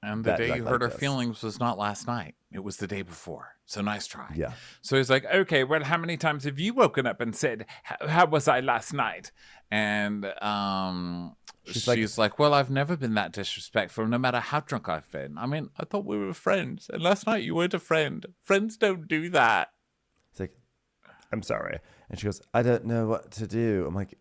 Speaker 1: And the day you hurt her feelings was not last night. It was the day before. So nice try.
Speaker 2: Yeah.
Speaker 1: So he's like, okay, well, how many times have you woken up and said, how was I last night? And she's like, well, I've never been that disrespectful, no matter how drunk I've been. I mean, I thought we were friends. And last night you weren't a friend. Friends don't do that.
Speaker 2: It's like, I'm sorry. And she goes, I don't know what to do. I'm like,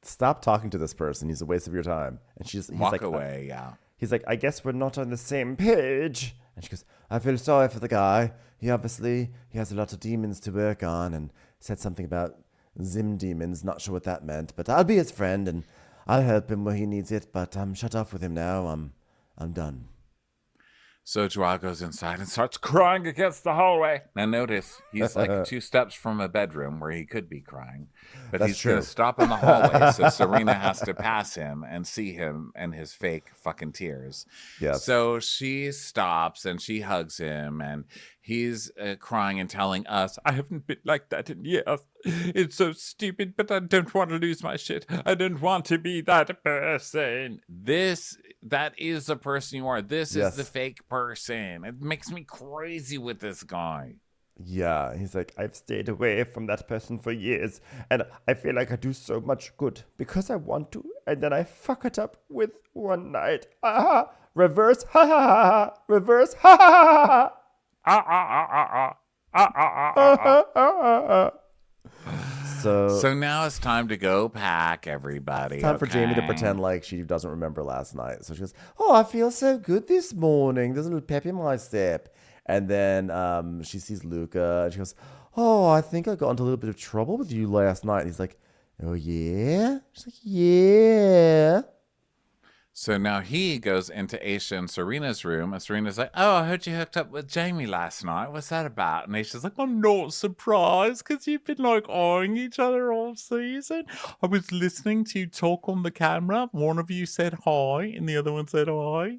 Speaker 2: stop talking to this person. He's a waste of your time. And he's
Speaker 1: Walk
Speaker 2: like,
Speaker 1: away, yeah.
Speaker 2: He's like, I guess we're not on the same page. And she goes, I feel sorry for the guy. He has a lot of demons to work on, and said something about Zim demons. Not sure what that meant, but I'll be his friend and I'll help him where he needs it. But I'm shut off with him now. I'm done.
Speaker 1: So Joao goes inside and starts crying against the hallway. Now notice, he's like 2 steps from a bedroom where he could be crying. But
Speaker 2: That's
Speaker 1: he's going
Speaker 2: true.
Speaker 1: to stop in the hallway so Serena has to pass him and see him and his fake fucking tears.
Speaker 2: Yes.
Speaker 1: So she stops and she hugs him and he's crying and telling us, I haven't been like that in years. It's so stupid, but I don't want to lose my shit. I don't want to be that person. That is the person you are. This is the fake person. It makes me crazy with this guy.
Speaker 2: Yeah, he's like, I've stayed away from that person for years, and I feel like I do so much good because I want to, and then I fuck it up with one night. Ah, reverse, ha ha ha ha, reverse, ha ha ha ha. So
Speaker 1: now it's time to go pack, everybody.
Speaker 2: time for Jaimie to pretend like she doesn't remember last night. So she goes, oh, I feel so good this morning. There's a little pep in my step. And then she sees Luca and she goes, oh, I think I got into a little bit of trouble with you last night. And he's like, oh, yeah? She's like, yeah.
Speaker 1: So now he goes into Aisha and Serena's room, and Serena's like, oh, I heard you hooked up with Jaimie last night. What's that about? And Aisha's like, I'm not surprised because you've been like eyeing each other all season. I was listening to you talk on the camera. One of you said hi, and the other one said hi.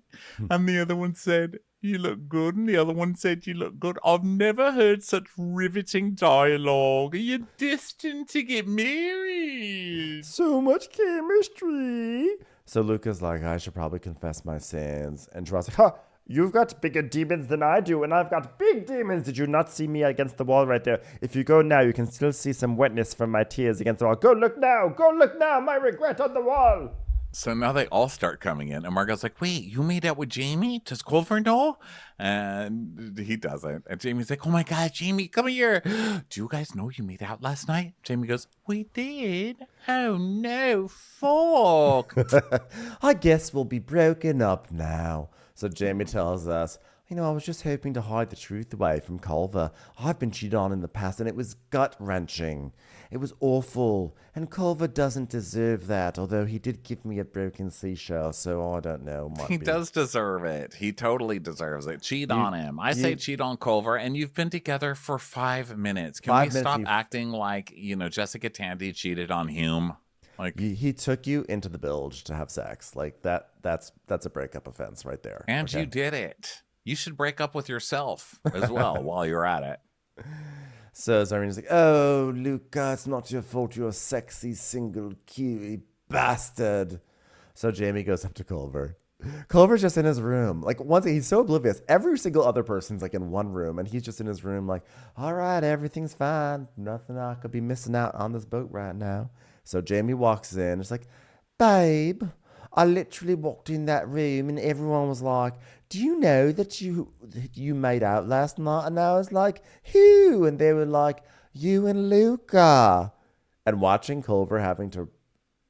Speaker 1: And the other one said, you look good, and the other one said you look good. I've never heard such riveting dialogue. Are you destined to get married?
Speaker 2: So much chemistry. So Luca's like, I should probably confess my sins. And Joao's like, ha, you've got bigger demons than I do, and I've got big demons. Did you not see me against the wall right there? If you go now, you can still see some wetness from my tears against the wall. Go look now, my regret on the wall.
Speaker 1: So now they all start coming in, and Margot's like, wait, you made out with Jaimie? Does Culver know? And he doesn't. And Jamie's like, oh my God, Jaimie, come here. Do you guys know you made out last night? Jaimie goes, we did? Oh no, fuck.
Speaker 2: I guess we'll be broken up now. So Jaimie tells us, I was just hoping to hide the truth away from Culver. I've been cheated on in the past, and it was gut-wrenching. It was awful, and Culver doesn't deserve that, although he did give me a broken seashell, so I don't know.
Speaker 1: He does deserve it. He totally deserves it. Cheat on him. I say cheat on Culver, and you've been together for 5 minutes. Can we stop acting like, Jessica Tandy cheated on him? Like
Speaker 2: he took you into the bilge to have sex. Like that's a breakup offense right there.
Speaker 1: And you did it. You should break up with yourself as well while you're at it.
Speaker 2: So Zarina's like, oh, Luca, it's not your fault. You're a sexy, single, cutie bastard. So Jaimie goes up to Culver. Culver's just in his room. Like, once he's so oblivious. Every single other person's like in one room, and he's just in his room, like, all right, everything's fine. Nothing I could be missing out on this boat right now. So Jaimie walks in. It's like, babe, I literally walked in that room, and everyone was like, do you know that you made out last night? And I was like, who? And they were like, you and Luca. And watching Culver having to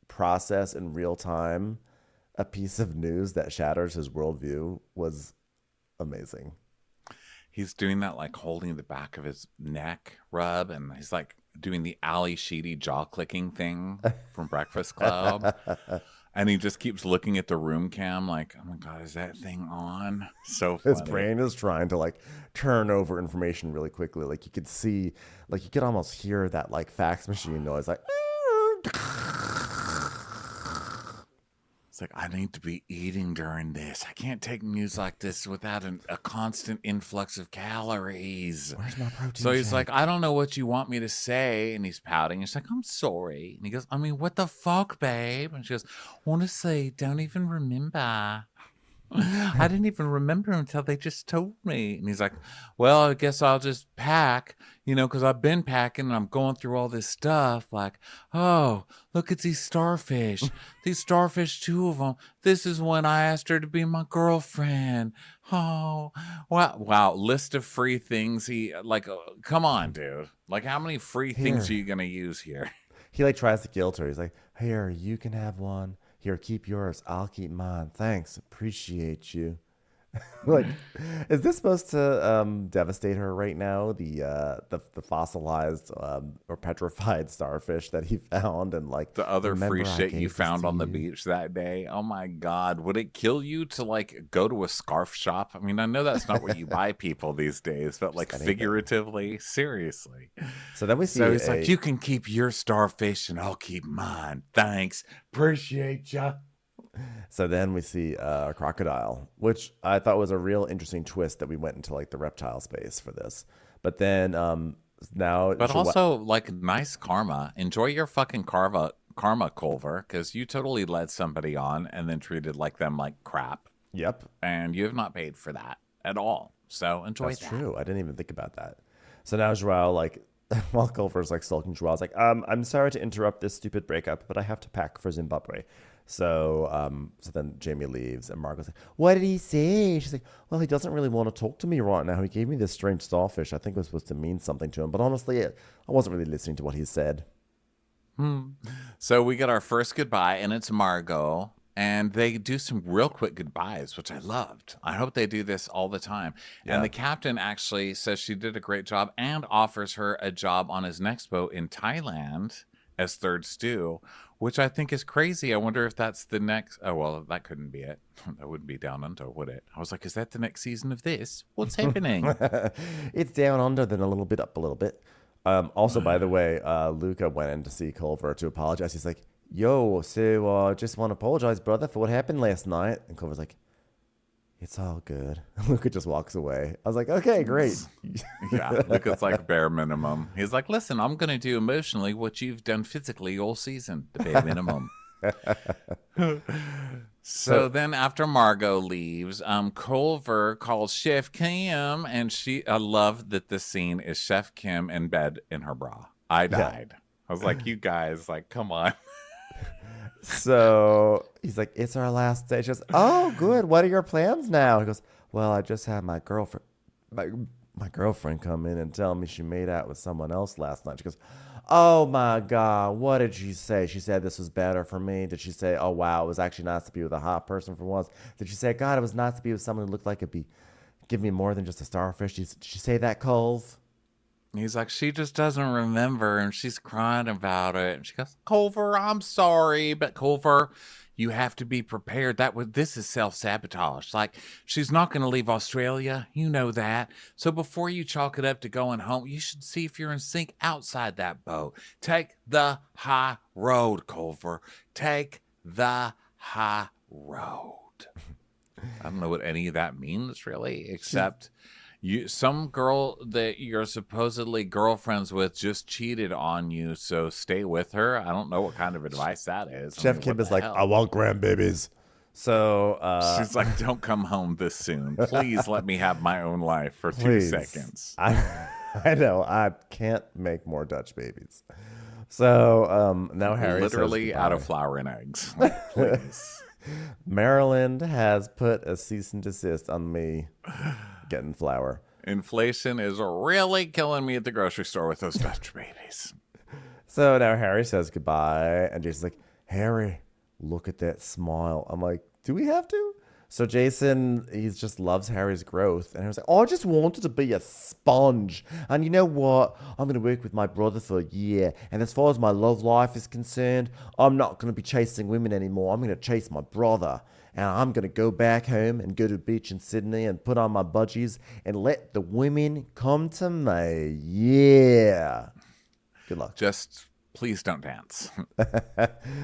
Speaker 2: process in real time a piece of news that shatters his worldview was amazing.
Speaker 1: He's doing that, like holding the back of his neck rub, and he's like doing the Ali Sheedy jaw clicking thing from Breakfast Club. And he just keeps looking at the room cam like, oh my God, is that thing on? So funny.
Speaker 2: His brain is trying to like turn over information really quickly. Like you could see, like you could almost hear that like fax machine noise, like.
Speaker 1: It's like, I need to be eating during this. I can't take news like this without a constant influx of calories.
Speaker 2: Where's my protein
Speaker 1: So he's
Speaker 2: shake?
Speaker 1: like, I don't know what you want me to say. And he's pouting. He's like, I'm sorry. And he goes, I mean, what the fuck, babe? And she goes, honestly, don't even remember. I didn't even remember until they just told me. And he's like, well, I guess I'll just pack, because I've been packing and I'm going through all this stuff. Like, oh, look at these starfish. These starfish, 2 of them. This is when I asked her to be my girlfriend. Oh, wow. List of free things. Come on, dude. Like, how many free things are you going to use here?
Speaker 2: He like tries to guilt her. He's like, here, you can have one. Here, keep yours. I'll keep mine. Thanks. Appreciate you. Like, is this supposed to devastate her right now? The fossilized or petrified starfish that he found, and like
Speaker 1: the other free
Speaker 2: remember I
Speaker 1: shit
Speaker 2: gave
Speaker 1: you
Speaker 2: this
Speaker 1: found
Speaker 2: to
Speaker 1: on the
Speaker 2: you?
Speaker 1: beach that day. Oh my God. Would it kill you to like go to a scarf shop? I mean, I know that's not what you buy people these days, but like
Speaker 2: anything.
Speaker 1: figuratively, seriously.
Speaker 2: So then we see.
Speaker 1: So he's like, you can keep your starfish and I'll keep mine. Thanks. Appreciate ya.
Speaker 2: So then we see a crocodile, which I thought was a real interesting twist that we went into like the reptile space for this. But then now,
Speaker 1: But also like nice karma. Enjoy your fucking karma, Culver, because you totally led somebody on and then treated them like crap.
Speaker 2: Yep,
Speaker 1: And you have not paid for that at all. So enjoy
Speaker 2: that's
Speaker 1: that.
Speaker 2: true. I didn't even think about that. So now Joao, like, while Culver's like sulking, Joao's like, I'm sorry to interrupt this stupid breakup, but I have to pack for Zimbabwe. So then Jaimie leaves, and Margot's like, what did he say? She's like, well, he doesn't really want to talk to me right now. He gave me this strange starfish. I think it was supposed to mean something to him, but honestly, I wasn't really listening to what he said.
Speaker 1: So we get our first goodbye, and it's Margot. And they do some real quick goodbyes, which I loved. I hope they do this all the time.
Speaker 2: Yeah.
Speaker 1: And the captain actually says she did a great job and offers her a job on his next boat in Thailand as third stew, which I think is crazy. I wonder if that's the next. Oh, well, that couldn't be it. That wouldn't be Down Under, would it? I was like, is that the next season of this? What's happening?
Speaker 2: It's down under, then a little bit up a little bit. Also, by the way, Luca went in to see Culver to apologize. He's like, yo, so just want to apologize, brother, for what happened last night. And Culver's like, it's all good. Luca just walks away. I was like, okay, great.
Speaker 1: Yeah, Luca's like bare minimum. He's like, listen, I'm going to do emotionally what you've done physically all season, the bare minimum. So then after Margot leaves, Culver calls Chef Kim, and I love that this scene is Chef Kim in bed in her bra. I died. I was like, you guys, like, come on.
Speaker 2: So he's like, it's our last day. She goes, oh, good. What are your plans now? He goes, well, I just had my girlfriend come in and tell me she made out with someone else last night. She goes, oh my God, what did she say? She said this was better for me. Did she say, oh wow, it was actually nice to be with a hot person for once? Did she say, God, it was nice to be with someone who looked like it'd be give me more than just a starfish? Did she say that, Coles?
Speaker 1: He's like, she just doesn't remember, and she's crying about it. And she goes, Culver, I'm sorry, but Culver, you have to be prepared. This is self-sabotage. Like, she's not going to leave Australia. You know that. So before you chalk it up to going home, you should see if you're in sync outside that boat. Take the high road, Culver. Take the high road. I don't know what any of that means, really, except some girl that you're supposedly girlfriends with just cheated on you, so stay with her. I don't know what kind of advice that is.
Speaker 2: Chef
Speaker 1: what
Speaker 2: Kim
Speaker 1: the
Speaker 2: is like,
Speaker 1: hell?
Speaker 2: I want grandbabies. So
Speaker 1: She's like, don't come home this soon. Please let me have my own life for 2
Speaker 2: please.
Speaker 1: seconds.
Speaker 2: I know I can't make more Dutch babies. So now Harry
Speaker 1: Literally
Speaker 2: says
Speaker 1: out of
Speaker 2: goodbye.
Speaker 1: flour and eggs. Like, please.
Speaker 2: Maryland has put a cease and desist on me getting flour.
Speaker 1: Inflation is really killing me at the grocery store with those Dutch babies.
Speaker 2: So now Harry says goodbye, and Jason's like, Harry, look at that smile. I'm like, do we have to? So Jason, he just loves Harry's growth. And he was like, I just wanted to be a sponge. And you know what? I'm going to work with my brother for a year. And as far as my love life is concerned, I'm not going to be chasing women anymore. I'm going to chase my brother. And I'm going to go back home and go to the beach in Sydney and put on my budgies and let the women come to me. Yeah. Good luck.
Speaker 1: Just please don't dance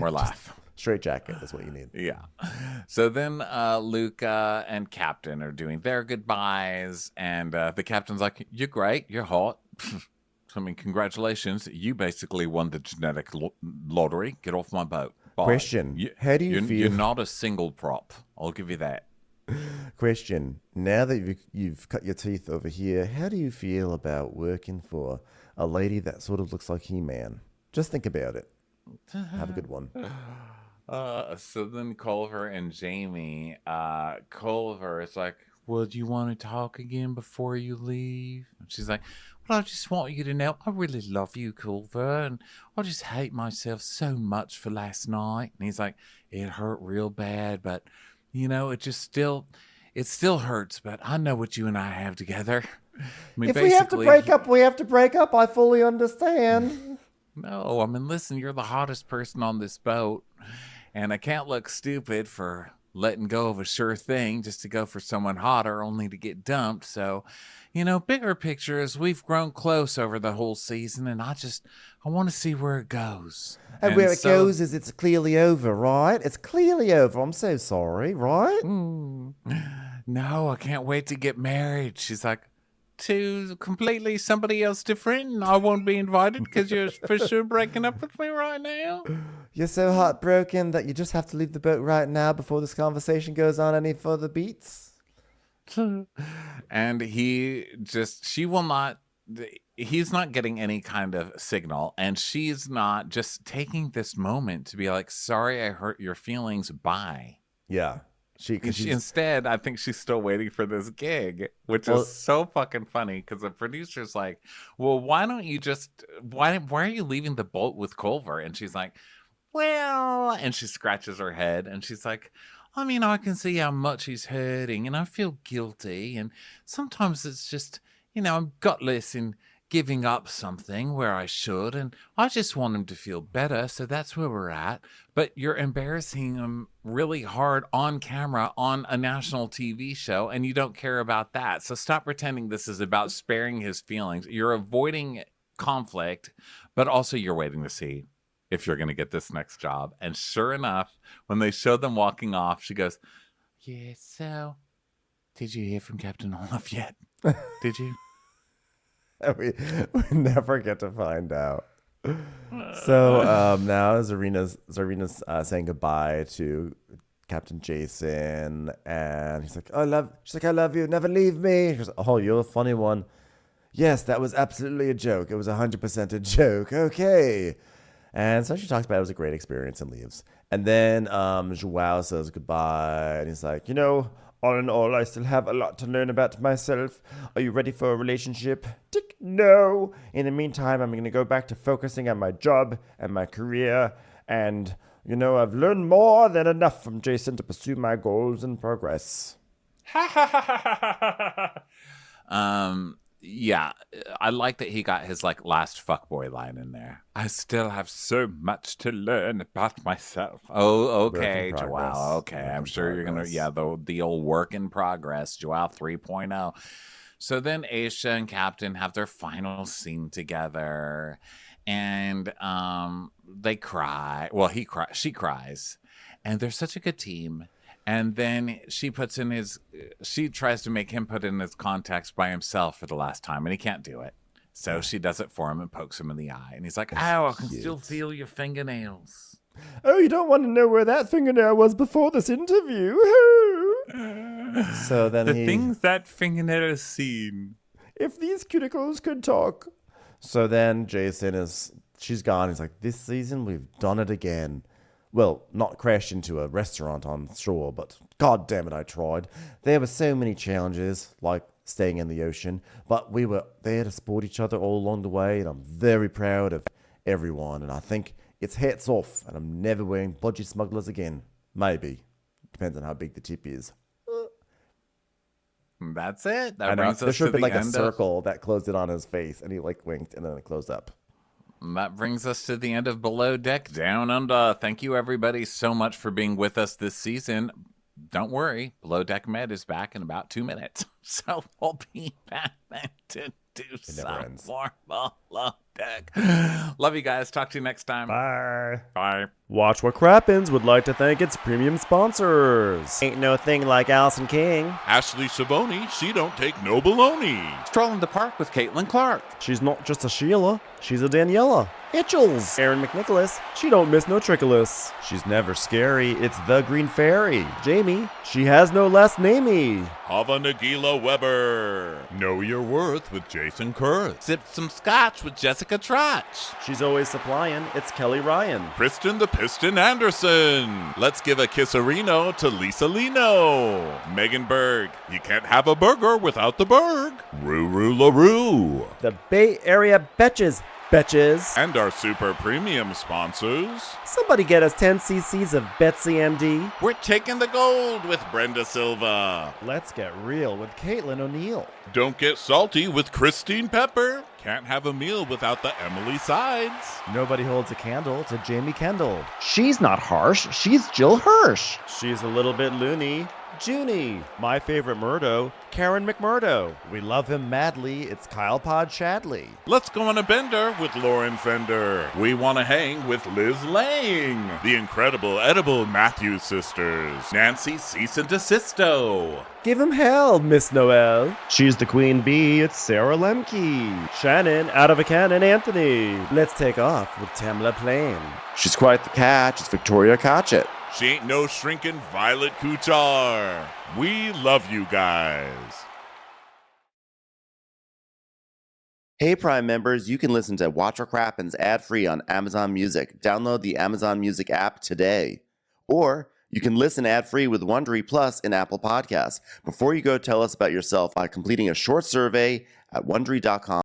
Speaker 1: or laugh.
Speaker 2: Straight jacket is what you need.
Speaker 1: Yeah. So then Luca and Captain are doing their goodbyes, and the captain's like, you're great, you're hot. I mean, congratulations. You basically won the genetic lottery. Get off my boat. Bye.
Speaker 2: Question. How do you feel?
Speaker 1: You're not a single prop. I'll give you that.
Speaker 2: Question. Now that you've cut your teeth over here, how do you feel about working for a lady that sort of looks like He-Man? Just think about it. Have a good one.
Speaker 1: So then Culver and Jaimie, Culver is like, well, do you want to talk again before you leave? And she's like, well, I just want you to know I really love you, Culver, and I just hate myself so much for last night. And he's like, it hurt real bad, but, you know, it still hurts, but I know what you and I have together. I mean,
Speaker 2: If we have to break up, we have to break up. I fully understand.
Speaker 1: No, I mean, listen, you're the hottest person on this boat, and I can't look stupid for letting go of a sure thing just to go for someone hotter only to get dumped. So, you know, bigger picture is we've grown close over the whole season, and I want to see where it goes.
Speaker 2: And where it goes is it's clearly over, right? It's clearly over. I'm so sorry, right?
Speaker 1: No, I can't wait to get married. She's like, to completely somebody else different, and I won't be invited because you're for sure breaking up with me right now.
Speaker 2: You're so heartbroken that you just have to leave the boat right now before this conversation goes on any further beats?
Speaker 1: And she will not, he's not getting any kind of signal, and she's not just taking this moment to be like, sorry I hurt your feelings, bye.
Speaker 2: Yeah.
Speaker 1: Instead, I think she's still waiting for this gig, which is so fucking funny because the producer's like, well, why are you leaving the boat with Culver? And she's like, well, and she scratches her head and she's like, I mean, I can see how much he's hurting and I feel guilty. And sometimes it's just, you know, I'm gutless in giving up something where I should, and I just want him to feel better, so that's where we're at. But you're embarrassing him really hard on camera on a national TV show, and you don't care about that. So stop pretending this is about sparing his feelings. You're avoiding conflict, but also you're waiting to see if you're going to get this next job. And sure enough, when they show them walking off, she goes, yeah, so did you hear from Captain Olaf yet? Did you?
Speaker 2: We never get to find out. So now Zarina's saying goodbye to Captain Jason, and she's like, I love you, never leave me. She goes, oh, you're a funny one. Yes, that was absolutely a joke. It was 100% a joke. Okay. And so she talks about it was a great experience and leaves. And then Joao says goodbye, and he's like, you know, all in all, I still have a lot to learn about myself. Are you ready for a relationship? Tick, no. In the meantime, I'm going to go back to focusing on my job and my career. And, you know, I've learned more than enough from Jason to pursue my goals and progress.
Speaker 1: Yeah, I like that he got his like last fuckboy line in there. I still have so much to learn about myself. Oh, okay, Joao. Okay, I'm sure you're gonna. Yeah, the old work in progress, Joao 3.0. So then Aisha and Captain have their final scene together, and they cry. Well, she cries, and they're such a good team. And then she tries to make him put in his contacts by himself for the last time, and he can't do it. So she does it for him and pokes him in the eye. And he's like, ow, I can still feel your fingernails.
Speaker 2: Oh, you don't want to know where that fingernail was before this interview. So then
Speaker 1: things that fingernail has seen.
Speaker 2: If these cuticles could talk. So then she's gone. He's like, this season we've done it again. Well, not crashed into a restaurant on shore, but god damn it, I tried. There were so many challenges, like staying in the ocean, but we were there to support each other all along the way, and I'm very proud of everyone, and I think it's hats off, and I'm never wearing budgie smugglers again. Maybe. Depends on how big the tip is.
Speaker 1: That's it.
Speaker 2: There should have been like a circle that closed it on his face, and he like winked, and then it closed up.
Speaker 1: That brings us to the end of Below Deck Down Under. Thank you, everybody, so much for being with us this season. Don't worry, Below Deck Med is back in about 2 minutes. So we'll be back then to do some more Below Deck. Love you guys. Talk to you next time.
Speaker 2: Bye.
Speaker 1: Bye.
Speaker 2: Watch What Crappens would like to thank its premium sponsors. Ain't no thing like Allison King.
Speaker 6: Ashley Savoni, she don't take no baloney.
Speaker 1: Strolling the park with Caitlin Clark.
Speaker 2: She's not just a Sheila, she's a Daniela. Itchels. Erin McNicholas, she don't miss no trickolas. She's never scary, it's the Green Fairy. Jaimie, she has no last namey.
Speaker 6: Hava Nagila Weber. Know your worth with Jason Kurth.
Speaker 1: Sip some scotch with Jessica Trotch.
Speaker 2: She's always supplying, it's Kelly Ryan.
Speaker 6: Kristen the Piston Anderson. Let's give a kisserino to Lisa Lino. Megan Berg. You can't have a burger without the Berg. Ruru LaRue.
Speaker 2: The Bay Area Betches.
Speaker 6: And our super premium sponsors.
Speaker 2: Somebody get us 10 cc's of Betsy MD.
Speaker 6: We're taking the gold with Brenda Silva.
Speaker 2: Let's get real with Caitlin O'Neill.
Speaker 6: Don't get salty with Christine Pepper. Can't have a meal without the Emily Sides.
Speaker 2: Nobody holds a candle to Jamie Kendall.
Speaker 7: She's not harsh, she's Jill Hirsch.
Speaker 2: She's a little bit loony. Junie. My favorite Murdo, Karen McMurdo. We love him madly, it's Kyle Pod Shadley.
Speaker 6: Let's go on a bender with Lauren Fender. We want to hang with Liz Lang. The incredible edible Matthews sisters. Nancy Cease and Desisto.
Speaker 2: Give him hell, Miss Noel.
Speaker 7: She's the queen bee, it's Sarah Lemke.
Speaker 2: Shannon, out of a cannon, Anthony. Let's take off with Tamla Plain.
Speaker 8: She's quite the catch, it's Victoria Cotchett.
Speaker 6: She ain't no shrinking Violet Kuchar. We love you guys.
Speaker 8: Hey Prime members, you can listen to Watch What Crappens ad-free on Amazon Music. Download the Amazon Music app today. Or you can listen ad-free with Wondery Plus in Apple Podcasts. Before you go, tell us about yourself by completing a short survey at Wondery.com.